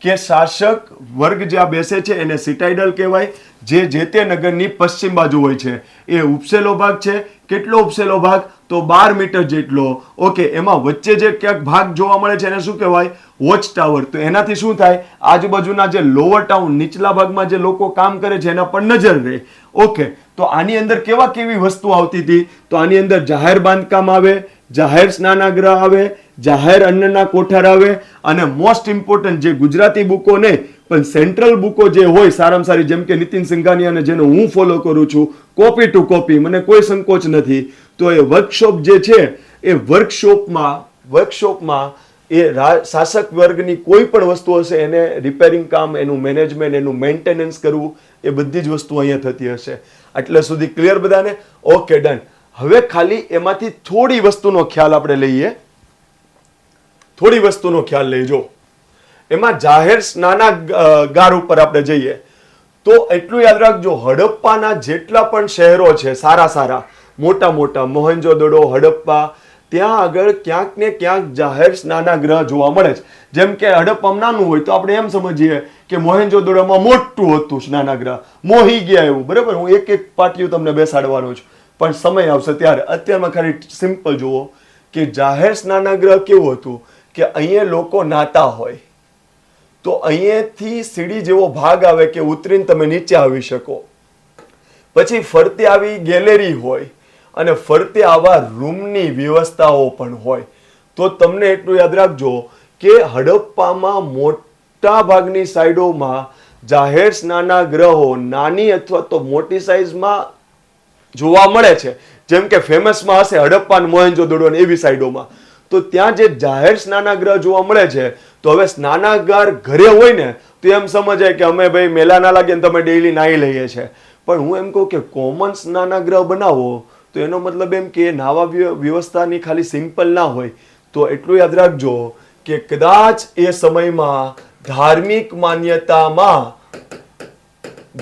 કે શાસક વર્ગ જ્યાં બેસે છે એને સિટાઇડલ કહેવાય, જે તે નગરની પશ્ચિમ બાજુ હોય છે. એ ઉપસેલો ભાગ છે. કેટલો ઉપસેલો ભાગ? તો 12 મીટર જેટલો. ઓકે, એમાં વચ્ચે જે ક્યાંક ભાગ જોવા મળે છે એને શું કહેવાય? Watch tower. તો એનાથી શું થાય? આજુબાજુના જે લોઅર ટાઉન, નીચલા ભાગમાં જે લોકો કામ કરે છે એના પર નજર રહે. ઓકે, તો આની અંદર કેવી વસ્તુ આવતી હતી? તો આની અંદર જાહેર બાંધકામ આવે, જાહેર સ્નાનાગૃહ આવે, જાહેર અન્નના કોઠાર આવે, અને મોસ્ટ ઇમ્પોર્ટન્ટ જે ગુજરાતી બુકો નહીં પણ સેન્ટ્રલ બુકો જે હોય સારામાં સારી, જેમ કે નીતિન સિંઘાનિયા અને જેનો હું ફોલો કરું છું, કોપી ટુ કોપી, મને કોઈ સંકોચ નથી. તો એ વર્કશોપ જે છે એ વર્કશોપમાં એ શાસક વર્ગની કોઈ પણ વસ્તુ હશે એને રિપેરિંગ કામ, એનું મેનેજમેન્ટ, એનું મેન્ટેનન્સ કરવું, એ બધી જ વસ્તુ અહીંયા થતી હશે. એટલે સુધી ક્લિયર બધાને? Okay, done. હવે ખાલી એમાંથી થોડી વસ્તુનો ખ્યાલ આપણે લઈએ. થોડી વસ્તુનો ખ્યાલ લઈજો. એમાં જાહેર સ્નાનાગાર ઉપર આપણે જઈએ તો એટલું યાદ રાખજો, હડપ્પાના જેટલા પણ શહેરો છે સારા મોટા મોહેન્જો-દડો, હડપ્પા, ત્યાં આગળ ક્યાંક ને ક્યાંક જાહેર સ્નાનાગૃહ જોવા મળે છે. જેમ કે હડપ્પામાં નાનું હોય તો આપણે એમ સમજીએ કે મોહેન્જો-દડોમાં મોટું હતું સ્નાનાગૃહ, મોહી ગયા એવું. બરાબર, હું એક પાટિયું તમને બેસાડવાનો છું, પણ સમય આવશે ત્યારે. અત્યારમાં ખાલી સિમ્પલ જુઓ કે જાહેર સ્નાનાગૃહ કેવું હતું કે અહીંયા લોકો નાતા હોય તો અહીંયાથી સીડી જેવો ભાગ આવે કે ઉતરીને તમે નીચે આવી શકો. પછી ફરતે આવી ગેલેરી હોય અને ફરતે આવા રૂમની વ્યવસ્થાઓ પણ હોય. તો તમને એટલું યાદ રાખજો કે હડપ્પામાં મોટા ભાગની સાઈડોમાં જાહેર સ્નાનાગૃહો નાની અથવા તો મોટી સાઈઝમાં જોવા મળે છે. જેમ કે ફેમસમાં હશે હડપ્પા અને મોહેન્જો-દડો એવી સાઈડોમાં. તો ત્યાં જે જાહેર સ્નાનાગૃહ જોવા મળે છે, તો હવે સ્નાનાગાર ઘરે હોય ને તો એમ સમજાય કે અમે ભાઈ મેલા ના લાગે ને તમે ડેઈલી નાહી લઈએ છે. પણ હું એમ કહું કે કોમન સ્નાનાગૃહ બનાવો તો એનો મતલબ એમ કે નાવા વ્યવસ્થાની ખાલી સિમ્પલ ના હોય. તો એટલું યાદ રાખજો કે કદાચ એ સમયમાં ધાર્મિક માન્યતામાં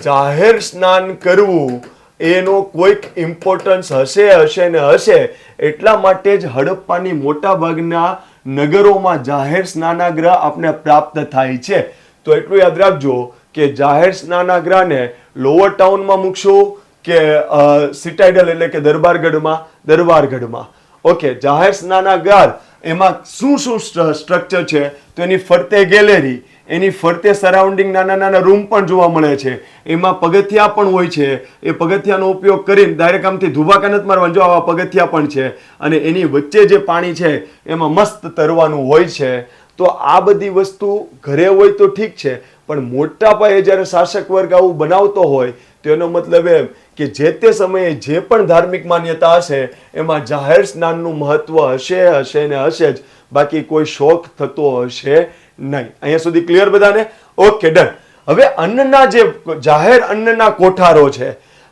જાહેર સ્નાન કરવું એનો કોઈક ઇમ્પોર્ટન્સ હશે. એટલા માટે જ હડપ્પાની મોટા ભાગના નગરોમાં જાહેર સ્નાનાગૃહ આપને પ્રાપ્ત થાય છે. તો એટલું યાદ રાખજો કે જાહેર સ્નાનાગૃહને લોઅર ટાઉનમાં મૂકશું કે સિટાઇડલ એટલે કે દરબારગઢમાં. ઓકે, જાહેર સ્નાનાગાર એમાં શું સ્ટ્રક્ચર છે? તો એની ફરતે ગેલેરી, એની ફરતે સરાઉન્ડિંગ નાના રૂમ પણ જોવા મળે છે. એમાં પગથિયા પણ હોય છે. એ પગથિયાનો ઉપયોગ કરીને ડાયરેક્ટ આમથી ધુબાકા નથી મારવાનું, જો આવા પગથિયા પણ છે. અને એની વચ્ચે જે પાણી છે એમાં મસ્ત તરવાનું હોય છે. તો આ બધી વસ્તુ ઘરે હોય તો ઠીક છે, પણ મોટા પાયે જ્યારે શાસક વર્ગ આવું બનાવતો હોય તો એનો મતલબ એમ કે જે તે સમયે જે પણ ધાર્મિક માન્યતા હશે એમાં જાહેર સ્નાનનું મહત્વ હશે જ. બાકી કોઈ શોખ થતો હશે નહીં. અહીંયા સુધી ક્લિયર બધાને? Okay, done. હવે અન્નના જે જાહેર અન્નના કોઠારો છે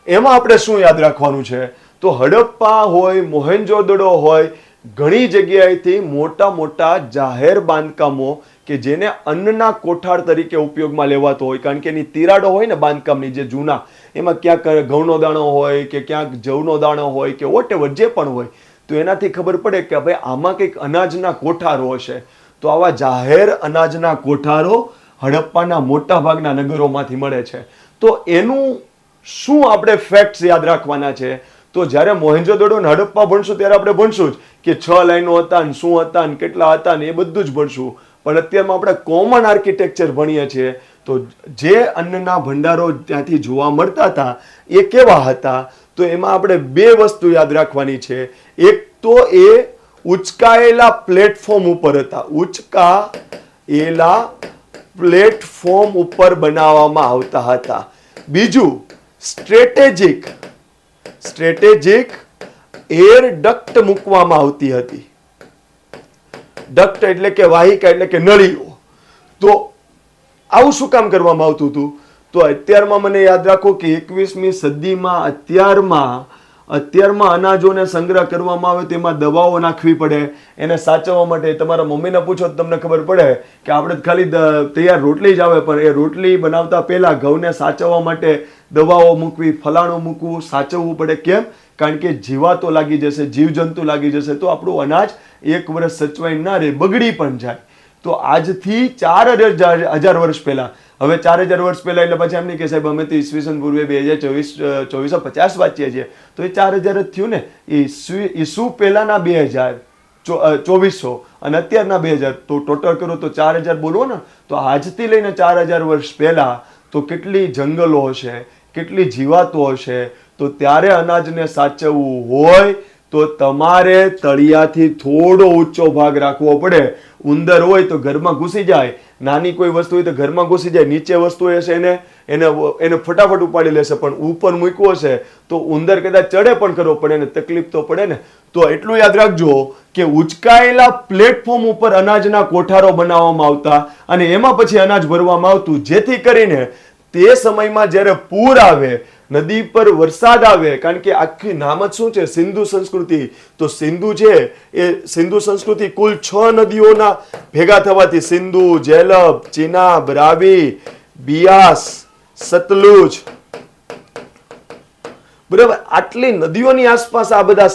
એમાં આપણે શું યાદ રાખવાનું છે? તો હડપ્પા હોય, મોહેન્જો-દડો હોય, ઘણી જગ્યાએથી મોટા જાહેર બાંધકામો કે જેને અન્નના કોઠાર તરીકે ઉપયોગમાં લેવાતો હોય, કારણ કે એની તિરાડો હોય ને બાંધકામની જે જૂના, એમાં ક્યાંક ઘઉંનો દાણો હોય કે ક્યાંક જવનો દાણો હોય કે વોટેવર જે પણ હોય, તો એનાથી ખબર પડે કે ભાઈ આમાં કંઈક અનાજના કોઠારો હશે. તો આવા જાહેર અનાજના કોઠારો હડપ્પાના મોટા ભાગના નગરોમાંથી મળે છે. તો એનું શું આપણે ફેક્ટ્સ યાદ રાખવાના છે? તો જ્યારે મોહેન્જો-દડો ને હડપ્પા ભણશું ત્યારે આપણે ભણશું જ કે 6 લાઈનો હતા ને શું હતા ને કેટલા હતા ને એ બધું જ ભણશું. પણ અત્યારમાં આપણે કોમન આર્કિટેક્ચર ભણીએ છીએ. તો જે અન્નના ભંડારો ત્યાંથી જોવા મળતા હતા એ કેવા હતા? તો એમાં આપણે બે વસ્તુ યાદ રાખવાની છે. એક તો એ ઉચકાયેલા પ્લેટફોર્મ ઉપર હતા. ઉચકાયેલા પ્લેટફોર્મ ઉપર બનાવવામાં આવતા હતા. બીજું સ્ટ્રેટેજિક એર ડક્ટ મૂકવામાં આવતી હતી. ડક્ટ એટલે કે વાહિકા એટલે કે નળીઓ. તો આવું શું કામ કરવામાં આવતું હતું? તો અત્યારમાં મને યાદ રાખો કે 21મી સદીમાં અત્યારમાં અનાજોને સંગ્રહ કરવામાં આવે તેમાં દવાઓ નાખવી પડે. એને સાચવવા માટે તમારા મમ્મીને પૂછો તો તમને ખબર પડે કે આપણે ખાલી તૈયાર રોટલી જ આવે, પણ એ રોટલી બનાવતા પહેલા ઘઉંને સાચવવા માટે દવાઓ મૂકવી, ફલાણું મૂકવું, સાચવવું પડે. કેમ? કારણ કે જીવાતો લાગી જશે, જીવજંતુ લાગી જશે તો આપણું અનાજ 1 વર્ષ સચવાઈ ના રહે, બગડી પણ જાય. તો આજથી 4000 વર્ષ પહેલા, હવે 4000 વર્ષ પહેલા એટલે પછી એમ નહીં કે સાહેબ અમે તો ઈસવીસન પૂર્વે 2450 વાંચીએ છીએ, તો એ 4000 જ થયું ને. ઈસુ પહેલાના 2400 અને અત્યારના 2000, તો ટોટલ કરો તો 4000 બોલવો ને. તો આજથી લઈને 4000 વર્ષ પહેલા તો કેટલી જંગલો હશે, કેટલી જીવાતો હશે. તો ત્યારે અનાજને સાચવવું હોય તો તમારે તળિયાથી થોડો ઊંચો ભાગ રાખવો પડે. ઉંદર હોય તો ઘરમાં ઘૂસી જાય, નાની કોઈ વસ્તુ હોય તો ઘરમાં ઘૂસી જાય, નીચે વસ્તુ હશે એને ફટાફટ ઉપાડી લેશે, પણ ઉપર મૂક્યો હશે તો ઉંદર કદાચ ચડે પણ ખરો, પણ એને તકલીફ તો પડે ને. તો એટલું યાદ રાખજો કે ઉચકાયેલા પ્લેટફોર્મ ઉપર અનાજના કોઠારો બનાવવામાં આવતા અને એમાં પછી અનાજ ભરવામાં આવતું, જેથી કરીને તે સમયમાં જ્યારે પૂર આવે, નદી પર વરસાદ આવે, કારણ કે આખી નામ જ શું છે? સિંધુ સંસ્કૃતિ. તો સિંધુ છે એ સિંધુ સંસ્કૃતિ કુલ 6 નદીઓના ભેગા થવાથી સિંધુ, ઝેલમ, ચિનાબ, રાવી, બિયાસ, સતલુજ, બરાબર, આટલી નદીઓની આસપાસ આ બધા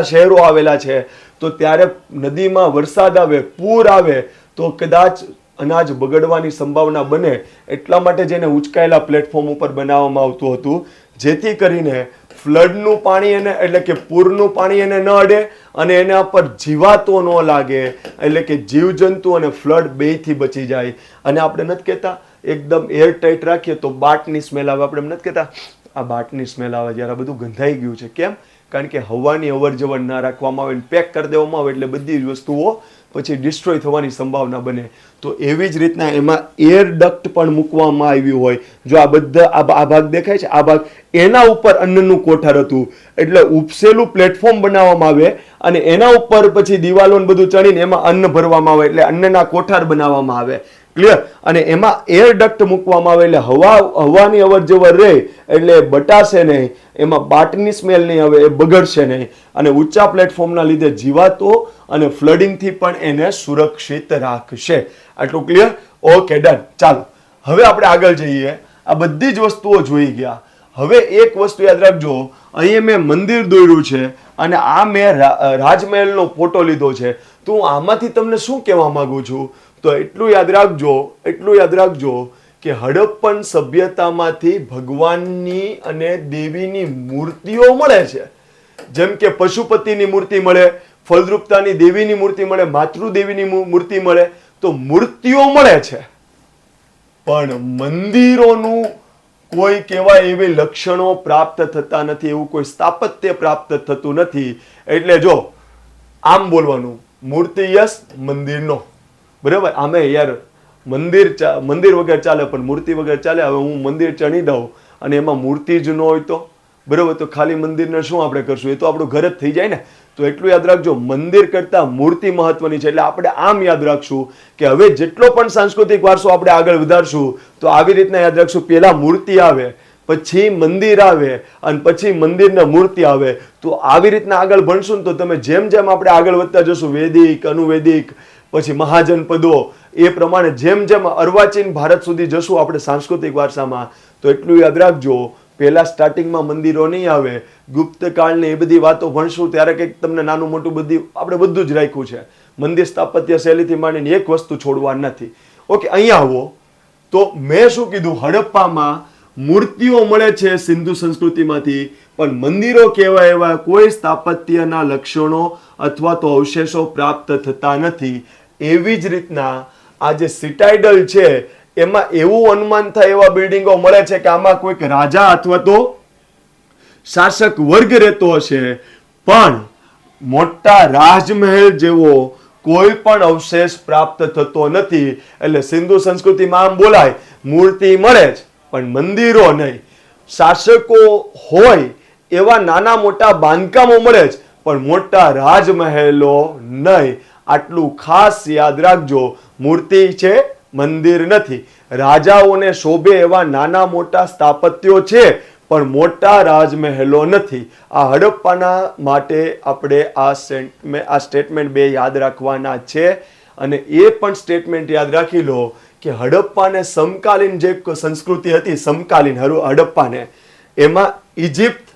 શહેરો આવેલા છે. તો ત્યારે નદીમાં વરસાદ આવે, પૂર આવે તો કદાચ અનાજ બગડવાની સંભાવના બને. એટલા માટે જેને ઉચકાયેલા પ્લેટફોર્મ ઉપર બનાવવામાં આવતું હતું, જેથી કરીને ફ્લડનું પાણી એટલે કે પૂરનું પાણી એને ન અડે અને એના પર જીવાતો ન લાગે, એટલે કે જીવજંતુ અને ફ્લડ બેયથી બચી જાય. અને આપણે નથી કહેતા એકદમ એર ટાઈટ રાખીએ તો બાટની સ્મેલ આવે. આપણે નથી કહેતા આ બાટની સ્મેલ આવે, જ્યારે બધું ગંધાઈ ગયું છે. કેમ? કારણ કે હવાની અવર જવર ના રાખવામાં આવે, પેક કરી દેવામાં આવે, એટલે બધી જ વસ્તુઓ પછી ડિસ્ટ્રોય થવાની સંભાવના બને. તો એવી જ રીતના એમાં એર ડક્ટ પણ મૂકવામાં આવ્યું હોય. જો આ ભાગ દેખાય છે, આ ભાગ એના ઉપર અન્નનું કોઠાર હતું, એટલે ઉપસેલું પ્લેટફોર્મ બનાવવામાં આવે અને એના ઉપર પછી દિવાલો બધું ચડીને એમાં અન્ન ભરવામાં આવે, એટલે અન્નના કોઠાર બનાવવામાં આવે. ક્લિયર? અને એમાં એર ડક્ટ મૂકવામાં આવે, એટલે હવાની અવર જવર રહે, એટલે બટાશે નહીં, એમાં બાટની સ્મેલ નહીં આવે, એ બગડશે નહીં. અને ઊંચા પ્લેટફોર્મના લીધે જીવાતો અને ફ્લડિંગથી પણ એને સુરક્ષિત રાખશે. આટલું ક્લિયર? Okay, done. ચાલો હવે આપણે આગળ જઈએ. આ બધી જ વસ્તુઓ જોઈ ગયા. હવે એક વસ્તુ યાદ રાખજો, અહીંયા મેં મંદિર દોર્યું છે અને આ મેં રાજમહેલનો ફોટો લીધો છે. તો હું આમાંથી તમને શું કહેવા માંગુ છું? તો એટલું યાદ રાખજો કે હડપ્પન સભ્યતામાંથી ભગવાનની અને દેવીની મૂર્તિઓ મળે છે. જેમ કે પશુપતિની મૂર્તિ મળે, ફળદ્રુપતાની દેવીની મૂર્તિ મળે, માતૃદેવીની મૂર્તિ મળે. તો મૂર્તિઓ મળે છે, પણ મંદિરોનું કોઈ કહેવાય એવી લક્ષણો પ્રાપ્ત થતા નથી, એવું કોઈ સ્થાપત્ય પ્રાપ્ત થતું નથી. એટલે જો આમ બોલવાનું, મૂર્તિ યસ, મંદિર નો. બરાબર? આમે યાર મંદિર વગર ચાલે પણ મૂર્તિ વગર ચાલે. હવે હું મંદિર ચણી દઉં અને એમાં મૂર્તિ જ ન હોય તો બરાબર, તો ખાલી મંદિરને શું આપણે કરશું? એ તો આપણું ઘર જ થઈ જાય ને. તો એટલું યાદ રાખજો, મંદિર કરતા મૂર્તિ મહત્વની છે. એટલે આપણે આમ યાદ રાખશું કે હવે જેટલો પણ સાંસ્કૃતિક વારસો આપણે આગળ વધારશું તો આવી રીતના યાદ રાખશું, પહેલા મૂર્તિ આવે, પછી મંદિર આવે અને પછી મંદિરના મૂર્તિ આવે. તો આવી રીતના આગળ ભણશું ને તો તમે જેમ જેમ આપણે આગળ વધતા જશું, વેદિક, અનુવેદિક, પછી મહાજન પદો, એ પ્રમાણે જેમ જેમ અર્વાચીન ભારત સુધી જશું આપણે સાંસ્કૃતિક વારસામાં, તો એટલું યાદ રાખજો, પહેલા સ્ટાર્ટિંગમાં મંદિરો નહીં આવે, ગુપ્તકાળની એ બધી વાતો ભણશું ત્યારે કંઈક તમને નાનું મોટું આપણે બધું જ રાખ્યું છે. મંદિર સ્થાપત્ય શૈલીથી માંડીને એક વસ્તુ છોડવા નથી. ઓકે, અહીંયા આવો તો મેં શું કીધું? હડપ્પામાં મૂર્તિઓ મળે છે સિંધુ સંસ્કૃતિમાંથી, પણ મંદિરો કેવા એવા કોઈ સ્થાપત્યના લક્ષણો અથવા તો અવશેષો પ્રાપ્ત થતા નથી. એવી જ રીતના આ જે સિટાઇડલ છે એમાં એવું અનુમાન થાય એવા બિલ્ડિંગો મળે છે કે આમાં કોઈક રાજા અથવા તો શાસક વર્ગ રહેતો હશે, પણ મોટા રાજમહેલ જેવો કોઈ પણ અવશેષ પ્રાપ્ત થતો નથી. એટલે સિંધુ સંસ્કૃતિમાં આમ બોલાય મૂર્તિ મળે જ પણ મંદિરો નહીં. શાસકો હોય એવા નાના મોટા બાંધકામો મળે જ પણ મોટા રાજમહેલો નહીં. આટલું ખાસ યાદ રાખજો. મૂર્તિ છે, મંદિર નથી. રાજાઓને શોભે એવા નાના મોટા સ્થાપત્યો છે પણ મોટા રાજમહેલો નથી. આ હડપ્પાના માટે આપણે આ સ્ટેટમેન્ટ બે યાદ રાખવાના છે. અને એ પણ સ્ટેટમેન્ટ યાદ રાખી લો કે હડપ્પાને સમકાલીન જે સંસ્કૃતિ હતી, સમકાલીન હડપ્પાને, એમાં ઇજિપ્ત,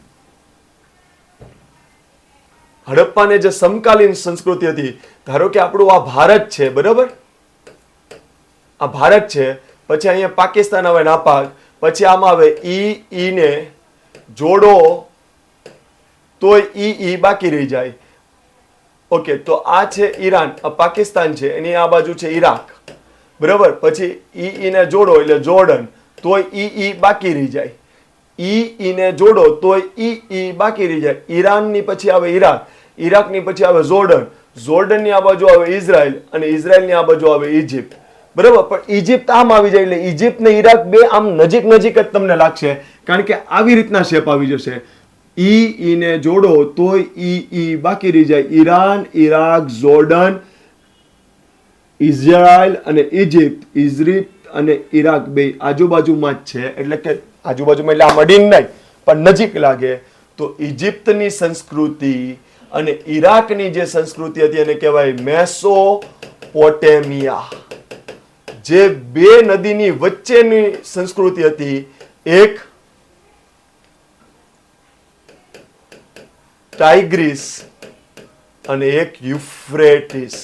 હડપ્પાને જે સમકાલીન સંસ્કૃતિ હતી, ધારો કે આપણું આ ભારત છે, બરાબર, આ ભારત છે, પછી અહીંયા પાકિસ્તાન આવે નાપાક, પછી આમાં આવે ઈ ને જોડો તોય ઈ બાકી રહી જાય. ઓકે, તો આ છે ઈરાન, આ પાકિસ્તાન છે, એની આ બાજુ છે ઈરાક, બરાબર. પછી ઈ ને જોડો એટલે જોર્ડન, તોય ઈ બાકી રહી જાય. ઈ ને જોડો તોય ઈ બાકી રહી જાય. ઈરાનની પછી આવે ઈરાક, ઈરાકની પછી આવે જોર્ડન, જોર્ડનની આ બાજુ આવે ઇઝરાયલ, અને ઇઝરાયલની આ બાજુ આવે ઇજિપ્ત, બરાબર. પણ ઇજિપ્ત આમ આવી જાય એટલે ઇજિપ્ત ને ઈરાક બે આમ નજીક નજીક જ તમને લાગશે, કારણ કે આવી રીતના શેપ આવી જશે. ઈ ને જોડો તોય ઈ બાકી રહી જાય. ઈરાન, ઈરાક, જોર્ડન, ઇઝરાયલ અને ઇજિપ્ત અને ઈરાક બે આજુબાજુમાં જ છે. એટલે કે આજુબાજુમાં એટલે આ મડીન નહીં પણ નજીક લાગે. તો ઇજિપ્તની સંસ્કૃતિ અને ઈરાકની જે સંસ્કૃતિ હતી એને કહેવાય મેસોપોટેમિયા. જે બે નદીની વચ્ચેની સંસ્કૃતિ હતી, એક ટાઇગ્રીસ અને એક યુફ્રેટિસ.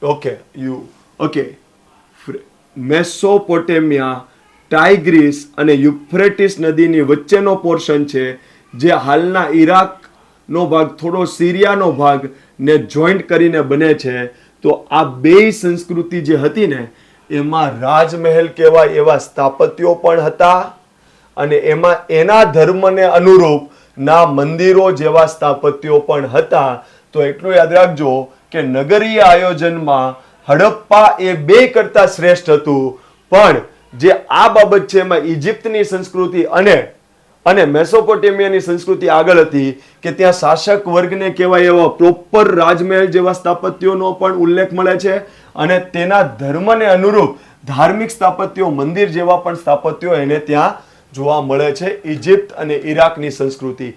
ઓકે, મેસોપોટેમિયા, ટાઇગ્રીસ અને યુફ્રેટિસ નદીની વચ્ચેનો પોર્શન છે, જે હાલના ઈરાકનો ભાગ, થોડો સિરિયાનો ભાગ ને જોઈન્ટ કરીને બને છે. તો આ બે સંસ્કૃતિ જે હતી ને એમાં રાજમહેલ કહેવાય એવા સ્થાપત્યો પણ હતા, અને એમાં એના ધર્મને અનુરૂપ ના મંદિરો જેવા સ્થાપત્યો પણ હતા. તો એટલું યાદ રાખજો કે નગરીય આયોજનમાં હડપ્પા એ બે કરતા શ્રેષ્ઠ હતું. પણ જે આ બાબત છે એમાં ઇજિપ્તની સંસ્કૃતિ અને મેસોપોટેમિયાની સંસ્કૃતિ આગળ હતી કે ત્યાં શાસક વર્ગને કહેવાય એવા પ્રોપર રાજમહેલ જેવા સ્થાપત્યોનો પણ ઉલ્લેખ મળે છે, અને તેના ધર્મને અનુરૂપ ધાર્મિક સ્થાપત્યો, મંદિર જેવા પણ સ્થાપત્યો એને ત્યાં જોવા મળે છે. ઇજિપ્ત અને ઈરાકની સંસ્કૃતિ.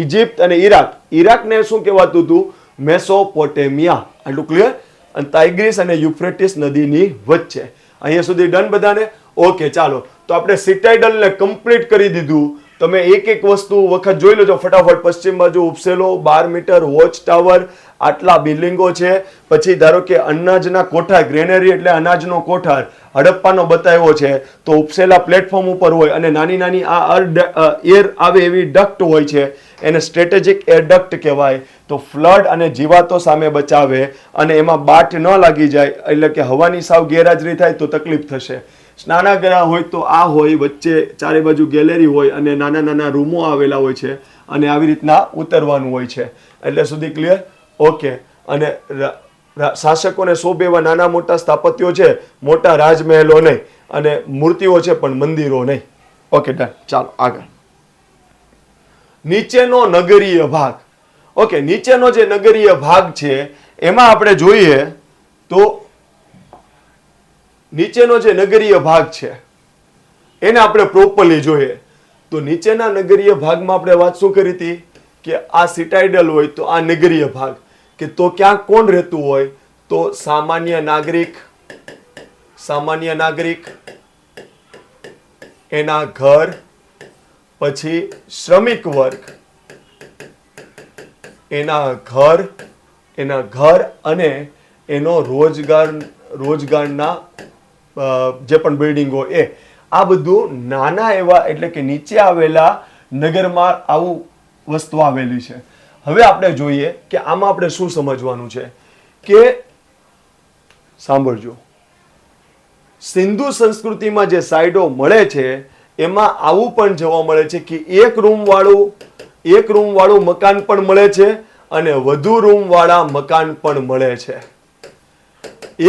ઇજિપ્ત અને ઈરાકને શું કહેવાતું હતું? મેસોપોટેમિયા. આટલું ક્લિયર? અને ટાઇગ્રીસ અને યુફ્રેટિસ નદીની વચ્ચે. અહીંયા સુધી ડન બધાને? ઓકે, ચાલો. તો આપણે સિટાઇડલને કમ્પ્લીટ કરી દીધું. તમે એક એક વસ્તુ વખત જોઈ લેજો ફટાફટ. પશ્ચિમ બાજુ ઉપસેલો 12 મીટર, વોચ ટાવર, આટલા બિલ્ડિંગો છે. પછી ધારો કે અનાજના કોઠાર, ગ્રેનરી એટલે અનાજનો કોઠાર હડપ્પાનો બતાવ્યો છે. તો ઉપસેલા પ્લેટફોર્મ ઉપર હોય અને નાની નાની આ એર આવે એવી ડક્ટ હોય છે, એને સ્ટ્રેટેજિક એર ડક્ટ કહેવાય. તો ફ્લડ અને જીવાતો સામે બચાવે અને એમાં બાટ ન લાગી જાય, એટલે કે હવાની સાવ ગેરહાજરી થાય તો તકલીફ થશે. સ્નાનાગૃહ હોય તો આ હોય, વચ્ચે ચારે બાજુ ગેલેરી હોય અને નાના નાના રૂમો આવેલા હોય છે, અને આવી રીતના ઉતરવાનું હોય છે. એટલે સુધી ક્લિયર? ઓકે. અને શાસકોને શોભે એવા નાના મોટા સ્થાપત્યો છે, મોટા રાજમહેલો નહીં, અને મૂર્તિઓ છે પણ મંદિરો નહીં. Okay, done. ચાલો આગળ. નીચેનો નગરીય ભાગ. ઓકે, નીચેનો જે નગરીય ભાગ છે એમાં આપણે જોઈએ તો નીચેનો જે નગરીય ભાગ છે એને આપણે પ્રોપરલી જોઈએ. તો નીચેના નગરીય ભાગમાં આપણે વાત શું કરી હતી કે આ સિટાઇડલ હોય તો આ નગરીય ભાગ, કે તો ક્યાં કોણ રહેતું હોય? તો સામાન્ય નાગરિક, એના ઘર, પછી શ્રમિક વર્ગ, એના ઘર અને એનો રોજગારના જે પણ બિલ્ડિંગો એ. આ બધું નાના એવા એટલે કે નીચે આવેલા નગરમાં આવું વસ્તુ આવેલી છે. હવે આપણે જોઈએ કે આમાં આપણે શું સમજવાનું છે કે સાંભળજો, સિંધુ સંસ્કૃતિમાં જે સાઇટો મળે છે એમાં આવું પણ જોવા મળે છે કે એક રૂમ વાળું મકાન પણ મળે છે અને વધુ રૂમ વાળા મકાન પણ મળે છે.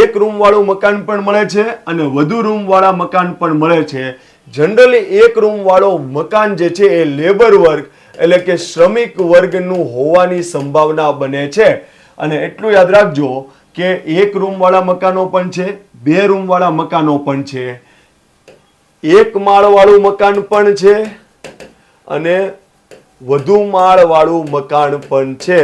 એક રૂમ વાળું મકાન પણ મળે છે અને વધુ રૂમ વાળા મકાન પણ મળે છે. જનરલી એક રૂમ વાળો મકાન જે છે એ લેબર વર્ગ એટલે કે શ્રમિક વર્ગનું હોવાની સંભાવના બને છે. અને એટલું યાદ રાખજો કે એક રૂમ વાળા મકાનો પણ છે, બે રૂમ વાળા મકાનો પણ છે, એક માળ વાળું મકાન પણ છે અને વધુ માળ વાળું મકાન પણ છે.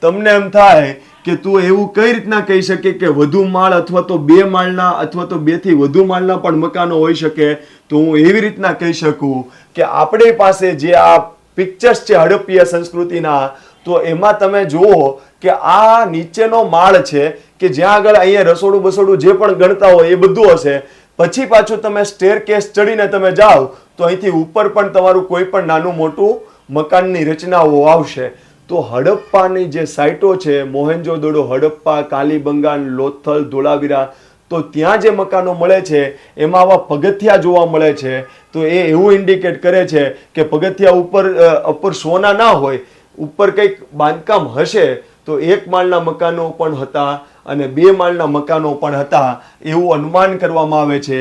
તમને એમ થાય કે તું એવું કઈ રીતના કહી શકે કે વધુ માળ અથવા તો બે માળના અથવા તો બે થી વધુ માળના પણ મકાનો હોઈ શકે? તો હું એવી રીતના કહી શકું કે આપણી પાસે જે આ પિક્ચર્સ છે હડપ્પીય સંસ્કૃતિના, તો એમાં તમે જુઓ કે આ નીચેનો માળ છે કે જ્યાં આગળ અહીંયા રસોડું બસોડું જે પણ ગણતા હોય એ બધું હશે. પછી પાછું તમે સ્ટેરકેસ ચડીને તમે જાઓ તો અહીંથી ઉપર પણ તમારું કોઈ પણ નાનું મોટું મકાનની રચનાઓ આવશે. તો હડપ્પાની જે સાઇટો છે, મોહેન્જો-દડો, હડપ્પા, કાલીબંગાન, લોથલ, ધોળાવીરા, તો ત્યાં જે મકાનો મળે છે એમાં આવા પગથિયા જોવા મળે છે. તો એ એવું ઇન્ડિકેટ કરે છે કે પગથિયા ઉપર સોના ના હોય, ઉપર કંઈક બાંધકામ હશે. તો એક માળના મકાનો પણ હતા અને બે માળના મકાનો પણ હતા એવું અનુમાન કરવામાં આવે છે.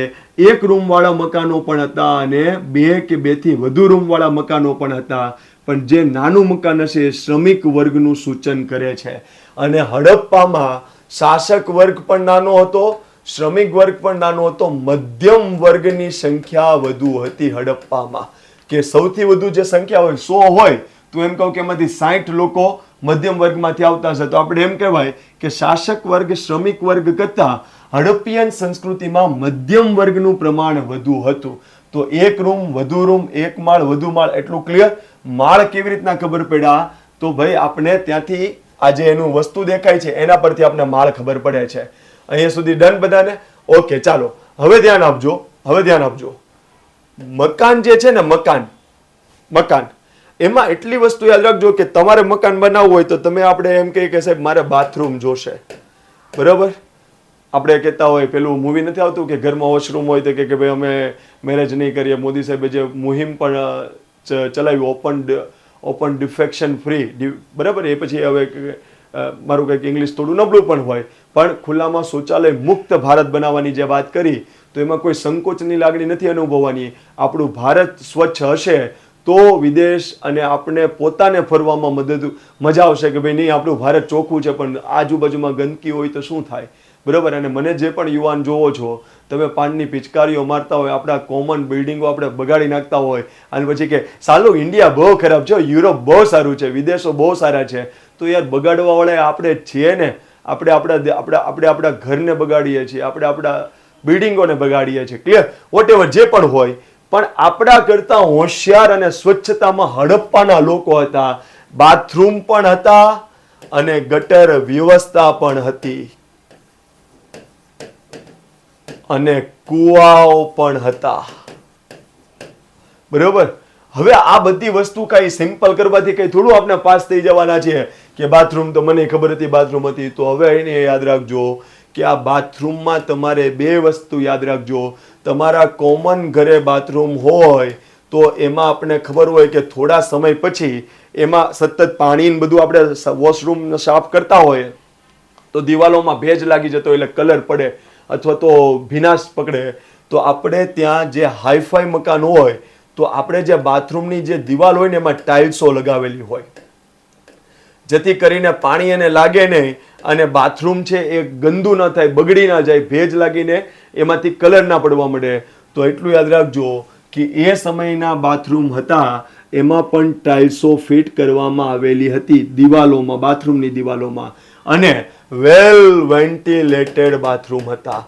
એક રૂમ વાળા મકાનો પણ હતા અને બે કે બે થી વધુ રૂમ વાળા મકાનો પણ હતા. પણ જે નાનું મકાન હશે એ શ્રમિક વર્ગનું સૂચન કરે છે. અને હડપ્પામાં શાસક વર્ગ પણ નાનો હતો, શ્રમિક વર્ગ પણ નાનો હતો, મધ્યમ વર્ગની સંખ્યા વધુ હતી હડપ્પામાં. કે સૌથી વધુ જે સંખ્યા હોય 100 હોય તો એમ કહું કે એમાંથી 60 લોકો મધ્યમ વર્ગમાંથી આવતા હશે. તો આપણે એમ કહેવાય કે શાસક વર્ગ શ્રમિક વર્ગ કરતા હડપ્પિયન સંસ્કૃતિમાં મધ્યમ વર્ગનું પ્રમાણ વધુ હતું. તો એક રૂમ, વધુ રૂમ, એક માળ, વધુ માળ, એટલું ક્લિયર? માળ કેવી રીતના ખબર પડ્યા? તો ભાઈ આપણે ત્યાંથી આ જે એનું વસ્તુ દેખાય છે એના પરથી આપણે માળ ખબર પડે છે. અહીંયા સુધી ડન બધાને? ઓકે, ચાલો હવે ધ્યાન આપજો. મકાન જે છે ને, મકાન એમાં એટલી વસ્તુ યાદ રાખજો કે તમારે મકાન બનાવવું હોય તો તમે આપણે એમ કહીએ કે સાહેબ મારે બાથરૂમ જોશે, બરાબર? આપણે કહેતા હોય, પેલું મૂવી નથી આવતું કે ઘરમાં વોશરૂમ હોય તો કે ભાઈ અમે મેરેજ નહીં કરીએ. મોદી સાહેબે જે મુહિમ પણ ચલાવ્યું, ઓપન ડિફેક્શન ફ્રી, બરાબર? એ પછી હવે મારું કંઈક ઇંગ્લિશ થોડું નબળું પણ હોય, પણ ખુલ્લામાં શૌચાલય મુક્ત ભારત બનાવવાની જે વાત કરી તો એમાં કોઈ સંકોચની લાગણી નથી અનુભવવાની. આપણું ભારત સ્વચ્છ હશે તો વિદેશ અને આપણે પોતાને ફરવામાં મજા આવશે કે ભાઈ નહીં આપણું ભારત ચોખ્ખું છે. પણ આજુબાજુમાં ગંદકી હોય તો શું થાય, બરાબર? અને મને જે પણ યુવાન જોવો છો, તમે પાનની પિચકારીઓ મારતા હોય, આપણા કોમન બિલ્ડિંગો આપણે બગાડી નાખતા હોય અને પછી કે સાલું ઇન્ડિયા બહુ ખરાબ છે, યુરોપ બહુ સારું છે, વિદેશો બહુ સારા છે. તો યાર બગાડવા વાળા આપણે છીએ ને. આપણે આપણા ઘરને બગાડીએ છીએ, આપણે આપણા બિલ્ડિંગોને બગાડીએ છીએ. ક્લિયર? વોટ એવર જે પણ હોય, પણ આપણા કરતા હોશિયાર અને સ્વચ્છતામાં હડપ્પાના લોકો હતા. બાથરૂમ પણ હતા અને ગટર વ્યવસ્થા પણ હતી અને કુવાઓ પણ હતા, બરોબર? હવે આ બધી વસ્તુ કઈ સિમ્પલ કરવાથી કઈ થોડું આપણે પાસ થઈ જવાના છે કે બાથરૂમ તો મને ખબર હતી બાથરૂમ હતી. તો હવે એને યાદ રાખજો કે આ બાથરૂમમાં તમારે બે વસ્તુ યાદ રાખજો. તમારા કોમન ઘરે બાથરૂમ હોય તો એમાં આપણે ખબર હોય કે થોડા સમય પછી એમાં સતત પાણી બધું આપણે વોશરૂમ સાફ કરતા હોય તો દિવાલોમાં ભેજ લાગી જતો એટલે કલર પડે અથવા તો ભીનાશ પકડે. તો આપણે ત્યાં જે હાઈફાઈ મકાન હોય તો આપણે જે બાથરૂમની જે દિવાલ હોય ને એમાં ટાઇલ્સો લગાવેલી હોય જેથી કરીને પાણી એને લાગે નહીં અને બાથરૂમ છે એ ગંદુ ન થાય, બગડી ના જાય, ભેજ લાગીને એમાંથી કલર ના પડવા મળે. તો એટલું યાદ રાખજો કે એ સમયના બાથરૂમ હતા એમાં પણ ટાઇલ્સો ફિટ કરવામાં આવેલી હતી દિવાલોમાં, બાથરૂમની દિવાલોમાં, અને વેલ વેન્ટિલેટેડ બાથરૂમ હતા.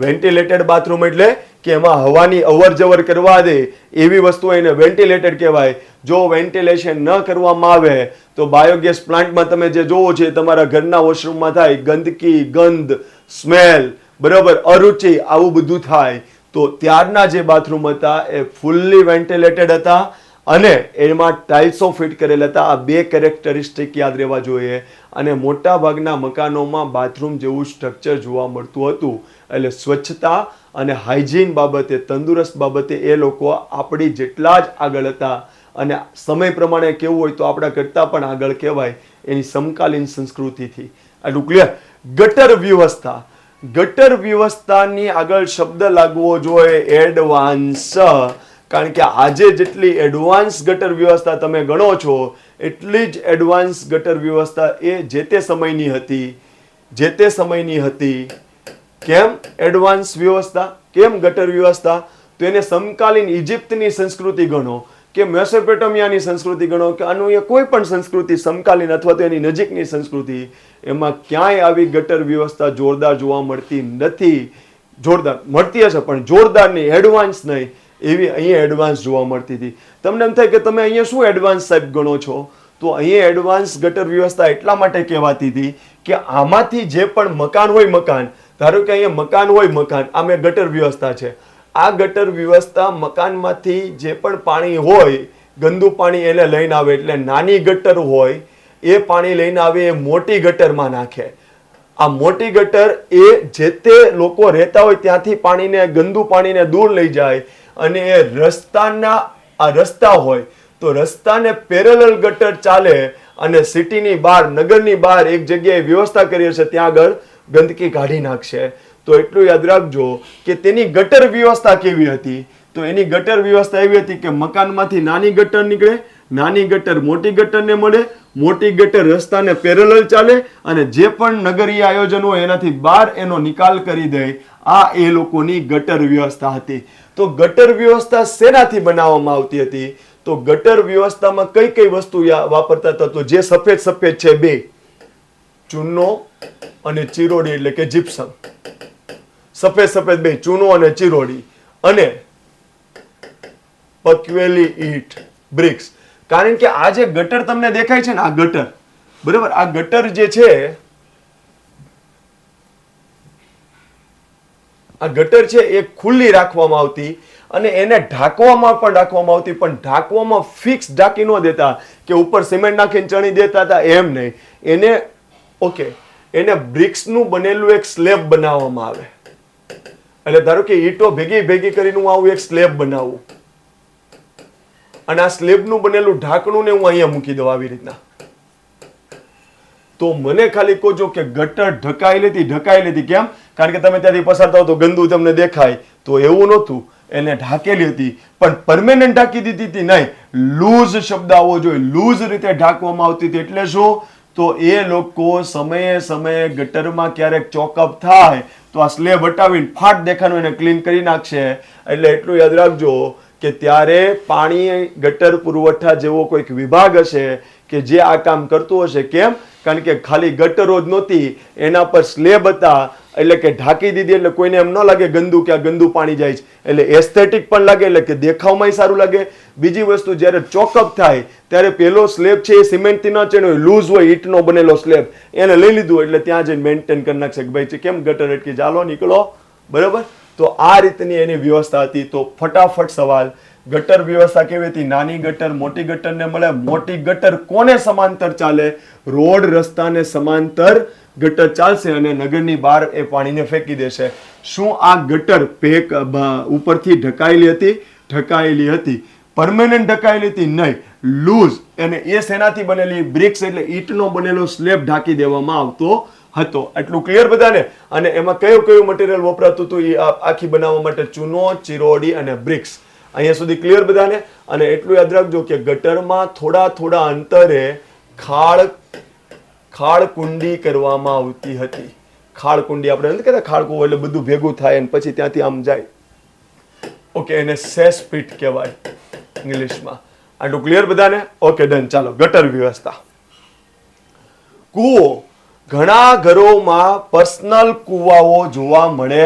વેન્ટિલેટેડ બાથરૂમ એટલે કે એમાં હવાની અવર જવર કરવા દે એવી વસ્તુ એને વેન્ટિલેટેડ કહેવાય. જો વેન્ટિલેશન ન કરવામાં આવે તો બાયોગેસ પ્લાન્ટમાં તમે જે જોવો છો તમારા ઘરના વોશરૂમમાં થાય ગંદકી, ગંધ, સ્મેલ, બરાબર, અરુચિ, આવું બધું થાય. તો તો ત્યારના જે બાથરૂમ હતા એ ફૂલ્લી વેન્ટિલેટેડ હતા અને એમાં ટાઇલ્સો ફિટ કરેલા હતા. આ બે કેરેક્ટરિસ્ટિક યાદ રહેવા જોઈએ. અને મોટા ભાગના મકાનોમાં બાથરૂમ જેવું સ્ટ્રક્ચર જોવા મળતું હતું. એટલે સ્વચ્છતા અને હાઇજીન બાબતે, તંદુરસ્ત બાબતે એ લોકો આપણી જેટલા જ આગળ હતા. અને સમય પ્રમાણે કેવું હોય તો આપણા કરતાં પણ આગળ કહેવાય એની સમકાલીન સંસ્કૃતિથી. આટલું ક્લિયર. ગટર વ્યવસ્થા, ગટર વ્યવસ્થાની આગળ શબ્દ લાગવો જોઈએ એડવાન્સ. કારણ કે આજે જેટલી એડવાન્સ ગટર વ્યવસ્થા તમે ગણો છો એટલી જ એડવાન્સ ગટર વ્યવસ્થા એ જે તે સમયની હતી. જે તે સમયની હતી. કેમ એડવાન્સ વ્યવસ્થા, કેમ ગટર વ્યવસ્થા? તો એને સમકાલીન ઇજિપ્તની સંસ્કૃતિ ગણો કે મેસોપોટેમિયાની સંસ્કૃતિ ગણો કે આનું એ કોઈ પણ સંસ્કૃતિ સમકાલીન અથવા તો એની નજીકની સંસ્કૃતિ, એમાં ક્યાંય આવી ગટર વ્યવસ્થા જોરદાર જોવા મળતી નથી. જોરદાર મળતી હશે પણ જોરદાર નહીં, એડવાન્સ નહીં. એવી અહીંયા એડવાન્સ જોવા મળતી હતી. તમને એમ થાય કે તમે અહીંયા શું એડવાન્સ સાહેબ ગણો છો? તો અહીંયા એડવાન્સ ગટર વ્યવસ્થા એટલા માટે કહેવાતી હતી કે આમાંથી જે પણ મકાન હોય, મકાન ધારો કે અહીંયા મકાન હોય, મકાન આમે ગટર વ્યવસ્થા છે. આ ગટર વ્યવસ્થા મકાનમાંથી જે પણ પાણી હોય, ગંદુ પાણી એને લઈને આવે. એટલે નાની ગટર હોય એ પાણી લઈને આવે એ મોટી ગટરમાં નાખે. આ મોટી ગટર એ જે તે લોકો રહેતા હોય ત્યાંથી પાણીને, ગંદુ પાણીને દૂર લઈ જાય. અને એ રસ્તાના, આ રસ્તા હોય તો રસ્તાને પેરેલલ ગટર ચાલે અને સિટીની બહાર, નગરની બહાર એક જગ્યાએ વ્યવસ્થા કરી હશે ત્યાં આગળ ગંદકી કાઢી નાખશે. તો એટલું યાદ રાખજો કે તેની ગટર વ્યવસ્થા કેવી હતી. તો એની ગટર વ્યવસ્થા એવી હતી કે મકાનમાંથી નાની ગટર નીકળે, નાની ગટર મોટી ગટરને મળે, મોટી ગટર રસ્તાને પેરેલલ ચાલે અને જે પણ નગરીય આયોજન હોય એનાથી બહાર એનો નિકાલ કરી દે. આ એ લોકોની ગટર વ્યવસ્થા હતી. તો ગટર વ્યવસ્થા શેનાથી બનાવવામાં આવતી હતી? તો ગટર વ્યવસ્થામાં કઈ કઈ વસ્તુ વાપરતા હતા? તો જે સફેદ સફેદ છે બે, ચૂનો અને ચીરોડી એટલે કે જીપ્સમ. સફેદ સફેદ બે, ચૂનો અને ચીરોડી. અને પકવેલી ઈંટ, બ્રિક્સ. કારણ કે આ જે ગટર તમને દેખાય છે ને, આ ગટર, બરાબર, આ ગટર જે છે, આ ગટર છે એ ખુલ્લી રાખવામાં આવતી અને એને ઢાંકવામાં પણ રાખવામાં આવતી. પણ ઢાંકવામાં ફિક્સ ઢાંકી ન દેતા કે ઉપર સિમેન્ટ નાખીને ચણી દેતા હતા, એમ નહીં. એને એને બ્રિક્સનું બનેલું એક સ્લેબ બનાવવામાં આવે. એટલે ધારો કે ઈંટો ભેગી ભેગી કરીને હું આવું એક સ્લેબ બનાવું અને આ સ્લેબનું બનેલું ઢાંકણું ને હું અહીંયા મૂકી દઉં આવી રીતના. તો મને ખાલી કહો કે ગટર ઢકાયેલી હતી. કેમ? કારણ કે તમે ત્યાંથી પસાર થાવ તો ગંદુ તમને દેખાય. તો એવું નહોતું, એને ઢાંકેલી હતી પણ પરમેનન્ટ ઢાંકી દીધી હતી નહીં. લૂઝ શબ્દ આવવો જોઈએ. લૂઝ રીતે ઢાંકવામાં આવતી હતી. એટલે શું? તો એ લોકો સમયે સમયે ગટરમાં ક્યારેક ચોકઅપ થાય તો આ સ્લેબ હટાવીને ફાટ દેખાનું એને ક્લીન કરી નાખશે. એટલે એટલું યાદ રાખજો કે ત્યારે પાણી ગટર પુરવઠા જેવો કોઈક વિભાગ હશે કે જે આ કામ કરતું હશે. કેમ? કારણ કે ખાલી ગટરો જ નહોતી, એના પર સ્લેબ હતા. એટલે કે ઢાંકી દીધી એટલે કોઈને એમ ન લાગે ગંદુ કે આ ગંદુ પાણી જાય છે. એટલે એસ્થેટિક પણ લાગે, એટલે કે દેખાવમાં સારું લાગે. બીજી વસ્તુ, જ્યારે ચોકઅપ થાય ત્યારે પેલો સ્લેબ છે એ સિમેન્ટથી ન ચણ્યો હોય, લૂઝ હોય, ઈંટનો બનેલો સ્લેબ, એને લઈ લીધું એટલે ત્યાં જઈને મેન્ટેન કરી નાખશે કે ભાઈ કેમ ગટર અટકી, ચાલો નીકળો. બરાબર. તો આ રીતની એની વ્યવસ્થા હતી. તો ફટાફટ સવાલ, ગટર વ્યવસ્થા કેવી હતી? નાની ગટર મોટી ગટરને મળે. મોટી ગટર કોને સમાંતર ચાલે? રોડ રસ્તાને સમાંતર ગટર ચાલશે અને નગરની બહાર એ પાણીને ફેંકી દેશે. શું આ ગટર પેક ઉપરથી ઢકાયેલી હતી? ઢકાયેલી હતી. પરમેનન્ટ ઢકાયેલી હતી? નહીં, લૂઝ. અને એ શેનાથી બનેલી? બ્રિક્સ એટલે ઈંટનો બનેલો સ્લેબ ઢાંકી દેવામાં આવતો હતો. એટલું ક્લિયર બધાને? અને એમાં કયું મટીરિયલ વપરાતું હતું એ આખી બનાવવા માટે? ચૂનો, ચીરોડી અને બ્રિક્સ. અહીંયા સુધી ક્લિયર બધાને? અને એટલું યાદ રાખજો કે ગટરમાં થોડા અંતરે ખાળ કુંડી કરવામાં આવતી હતી. ખાળ કુંડી આપણે નથી કહેતા ખાળકું એટલે બધું ભેગું થાય અને પછી ત્યાંથી આમ જાય. એને સેસ પીટ કહેવાય ઇંગ્લિશમાં. આટલું ક્લિયર બધાને? ડન. ચાલો, ગટર વ્યવસ્થા. કૂવો. ઘણા ઘરોમાં પર્સનલ કૂવાઓ જોવા મળે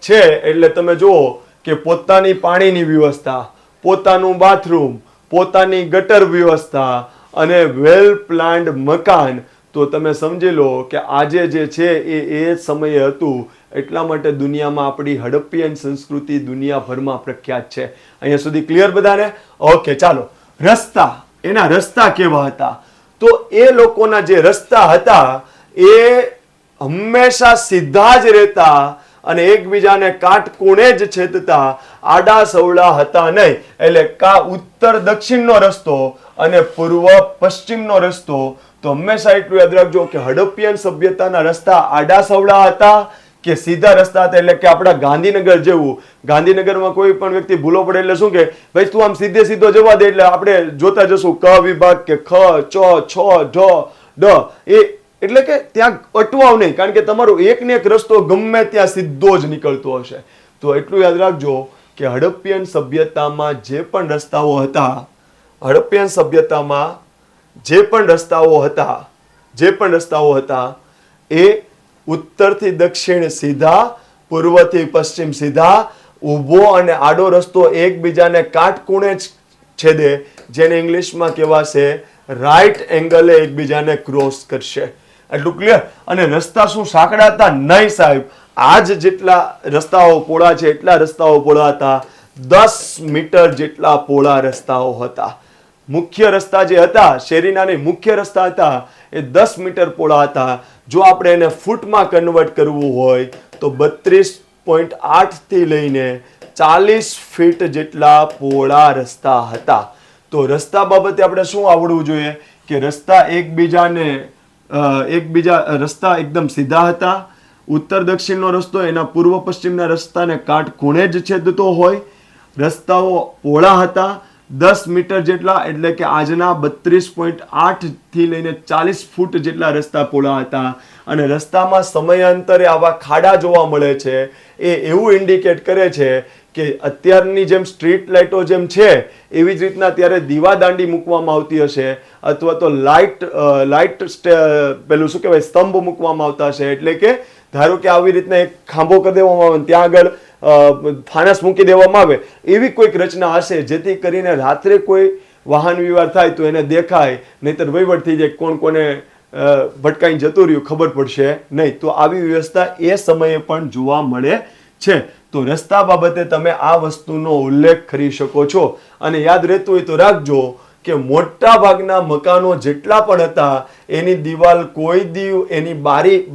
છે. એટલે તમે જુઓ કે પોતાની પાણીની વ્યવસ્થા, પોતાનું બાથરૂમ, પોતાની ગટર વ્યવસ્થા અને વેલ પ્લાન્ડ મકાન. તો તમે સમજી લો કે આજે જે છે એ સમયે હતું. એટલા માટે દુનિયામાં આપણી હડપ્પિયન સંસ્કૃતિ દુનિયાભરમાં પ્રખ્યાત છે. અહીંયા સુધી ક્લિયર બધાને? ઓકે, ચાલો. રસ્તા, એના રસ્તા કેવા હતા? તો એ લોકોના જે રસ્તા હતા એ હંમેશા સીધા જ રહેતા અને એકબીજાને કાટખૂણે જ છેદતા, આડા સવડા હતા નહીં. એટલે કા ઉત્તર દક્ષિણનો રસ્તો અને પૂર્વ પશ્ચિમનો રસ્તો. તો હંમેશા એટલું યાદ રાખજો કે હડપ્પિયન સભ્યતાના રસ્તા આડા સવડા હતા કે સીધા રસ્તા હતા. એટલે કે આપણા ગાંધીનગર જેવું, ગાંધીનગરમાં કોઈ પણ વ્યક્તિ ભૂલો પડે એટલે શું કે ભાઈ તું આમ સીધે સીધો જવા દે, એટલે આપણે જોતા જશું ક વિભાગ કે ખ, ચ, છ, ઢ, ડ, એ એટલે કે ત્યાં અટવાવ નહીં, કારણ કે તમારો એક ને એક રસ્તો ગમે ત્યાં સીધો જ નીકળતો હશે. તો એટલું યાદ રાખજો કે હડપ્પિયન સભ્યતામાં જે પણ રસ્તાઓ હતા, હડપ્પિયન સભ્યતામાં જે પણ રસ્તાઓ હતા એ ઉત્તરથી દક્ષિણ સીધા, પૂર્વથી પશ્ચિમ સીધા, ઊભો અને આડો રસ્તો એકબીજાને કાટખૂણે જ છેદે, જેને ઇંગ્લિશમાં કહેવાશે રાઈટ એંગલે એકબીજાને ક્રોસ કરશે. એટલું ક્લિયર? અને રસ્તા શું સાંકડા હતા? નહીં સાહેબ. આજ જેટલા રસ્તાઓ પહોળા છે એટલા રસ્તાઓ પહોળા હતા. 10 મીટર જેટલા પહોળા રસ્તાઓ હતા. મુખ્ય રસ્તા જે હતા, શેરીના મુખ્ય રસ્તા હતા એ 10 મીટર પહોળા હતા. જો આપણે એને ફૂટમાં કન્વર્ટ કરવું હોય તો 32.8 થી લઈને 40 ફીટ જેટલા પહોળા રસ્તા હતા. તો રસ્તા બાબતે આપણે શું આવડવું જોઈએ કે રસ્તા રસ્તા એકદમ સીધા હતા. ઉત્તર દક્ષિણનો રસ્તો એના પૂર્વ પશ્ચિમના રસ્તાને કાટખૂણે જ છેદતો હોય. રસ્તાઓ પહોળા હતા 10 મીટર જેટલા, એટલે કે આજના 32.8 થી લઈને 40 ફૂટ જેટલા રસ્તા પહોળા હતા. અને રસ્તામાં સમયાંતરે આવા ખાડા જોવા મળે છે. એ એવું ઇન્ડિકેટ કરે છે કે અત્યારની જેમ સ્ટ્રીટ લાઇટો જેમ છે એવી જ રીતના ત્યારે દીવાદાંડી મૂકવામાં આવતી હશે, અથવા તો લાઇટ પેલું શું કહેવાય સ્તંભ મૂકવામાં આવતા હશે. એટલે કે ધારો કે આવી રીતના એક ખાંભો કરી દેવામાં આવે, ત્યાં આગળ ફાનસ મૂકી દેવામાં આવે, એવી કોઈક રચના હશે જેથી કરીને રાત્રે કોઈ વાહન વ્યવહાર થાય તો એને દેખાય, નહીતર વહીવટ થઈ જાય, કોણ કોને ભટકાઈ જતું રહ્યું ખબર પડશે નહીં. તો આવી વ્યવસ્થા એ સમયે પણ જોવા મળે છે. તો રસ્તા બાબતે તમે આ વસ્તુનો ઉલ્લેખ કરી શકો છો. અને યાદ રહેતું હોય તો રાખજો કે મોટા ભાગના મકાનો જેટલા પણ હતા એની દિવાલ એની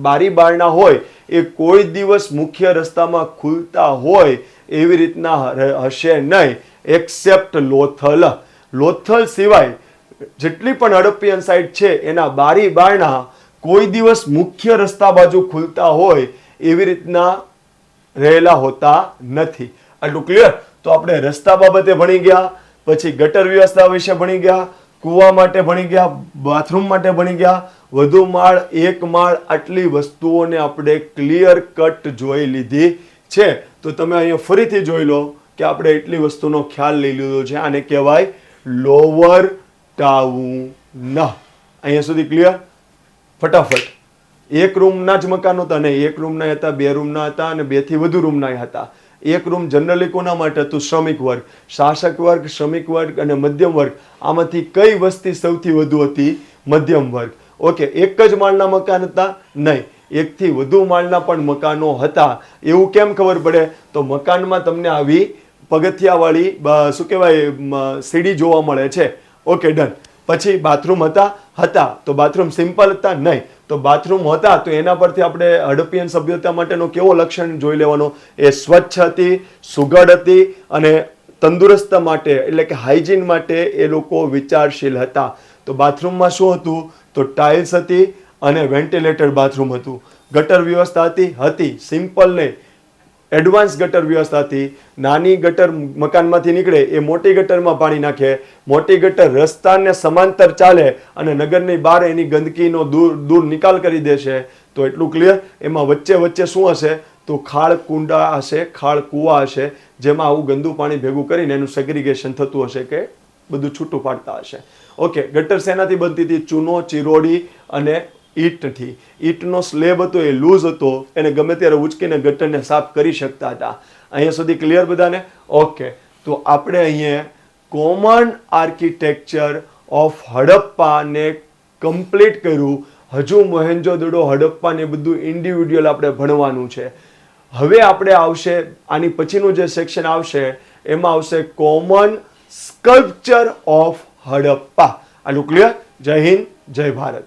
બારી બારણા હોય એ કોઈ દિવસ મુખ્ય રસ્તામાં ખુલતા હોય એવી રીતના હશે નહીં, એક્સેપ્ટ લોથલ સિવાય જેટલી પણ હડપ્પિયન સાઇટ છે એના બારી બારણા કોઈ દિવસ મુખ્ય રસ્તા બાજુ ખુલતા હોય એવી રીતના રહેલા હોતા નથી. આટલું ક્લિયર? તો આપણે રસ્તા બાબતે ભણી ગયા, પછી ગટર વ્યવસ્થા વિશે ભણી ગયા, કૂવા માટે ભણી ગયા, બાથરૂમ માટે ભણી ગયા, વધુ માળ, એક માળ, આટલી વસ્તુઓને આપણે ક્લિયર કટ જોઈ લીધી છે. તો તમે અહીંયા ફરીથી જોઈ લો કે આપણે એટલી વસ્તુનો ખ્યાલ લઈ લીધો છે. આને કહેવાય લોવર ટાઉન. અહીંયા સુધી ક્લિયર? ફટાફટ. એક રૂમના જ મકાનો હતા નહીં, એક રૂમના હતા, 2 રૂમના હતા અને 2 થી વધુ રૂમના હતા. એક રૂમ જનરલી કોના માટે હતું? શ્રમિક વર્ગ, શાસક વર્ગ, શ્રમિક વર્ગ અને મધ્યમ વર્ગ. આમાંથી કઈ વસ્તી સૌથી વધુ હતી? મધ્યમ વર્ગ. ઓકે, એક જ માળના મકાન હતા? નહીં, 1 થી વધુ માળના પણ મકાનો હતા. એવું કેમ ખબર પડે? તો મકાનમાં તમને આવી પગથિયાવાળી શું કહેવાય સીડી જોવા મળે છે. Okay, done. પછી બાથરૂમ હતા તો બાથરૂમ સિમ્પલ હતા? નહીં. તો બાથરૂમ હતા તો એના પરથી આપણે હડપ્પિયન સભ્યતા માટેનો કેવો લક્ષણ જોઈ લેવાનો? એ સ્વચ્છ હતી, સુઘડ હતી અને તંદુરસ્ત માટે એટલે કે હાઇજીન માટે એ લોકો વિચારશીલ હતા. તો બાથરૂમમાં શું હતું? તો ટાઇલ્સ હતી અને વેન્ટિલેટર બાથરૂમ હતું. ગટર વ્યવસ્થા હતી સિમ્પલ નહીં, એડવાન્સ ગટર વ્યવસ્થા હતી. નાની ગટર મકાનમાંથી નીકળે એ મોટી ગટરમાં પાણી નાખે, મોટી ગટર રસ્તાને સમાંતર ચાલે અને નગરની બહાર એની ગંદકીનો દૂર નિકાલ કરી દેશે. તો એટલું ક્લિયર? એમાં વચ્ચે શું હશે? તો ખાળ કુંડા હશે, ખાળ કૂવા હશે, જેમાં આવું ગંદુ પાણી ભેગું કરીને એનું સેગ્રીગેશન થતું હશે કે બધું છૂટું પાડતા હશે. ઓકે, ગટર શેનાથી બનતી હતી? ચૂનો, ચીરોડી અને ઈંટથી. ઈંટનો સ્લેબ હતો એ લૂઝ હતો, એને ગમે ત્યારે ઉચકીને ગટરને સાફ કરી શકતા હતા. અહીંયા સુધી ક્લિયર બધાને? ઓકે, તો આપણે અહીંયા કોમન આર્કિટેક્ચર ઓફ હડપ્પાને કમ્પ્લીટ કર્યું. હજુ મોહેન્જો-દડો, હડપ્પા ને બધું ઇન્ડિવિડ્યુઅલ આપણે ભણવાનું છે. હવે આપણે આવશે આની પછીનું જે સેક્શન આવશે એમાં આવશે કોમન સ્કલ્પચર ઓફ હડપ્પા. આટલું ક્લિયર? જય હિન્દ, જય ભારત.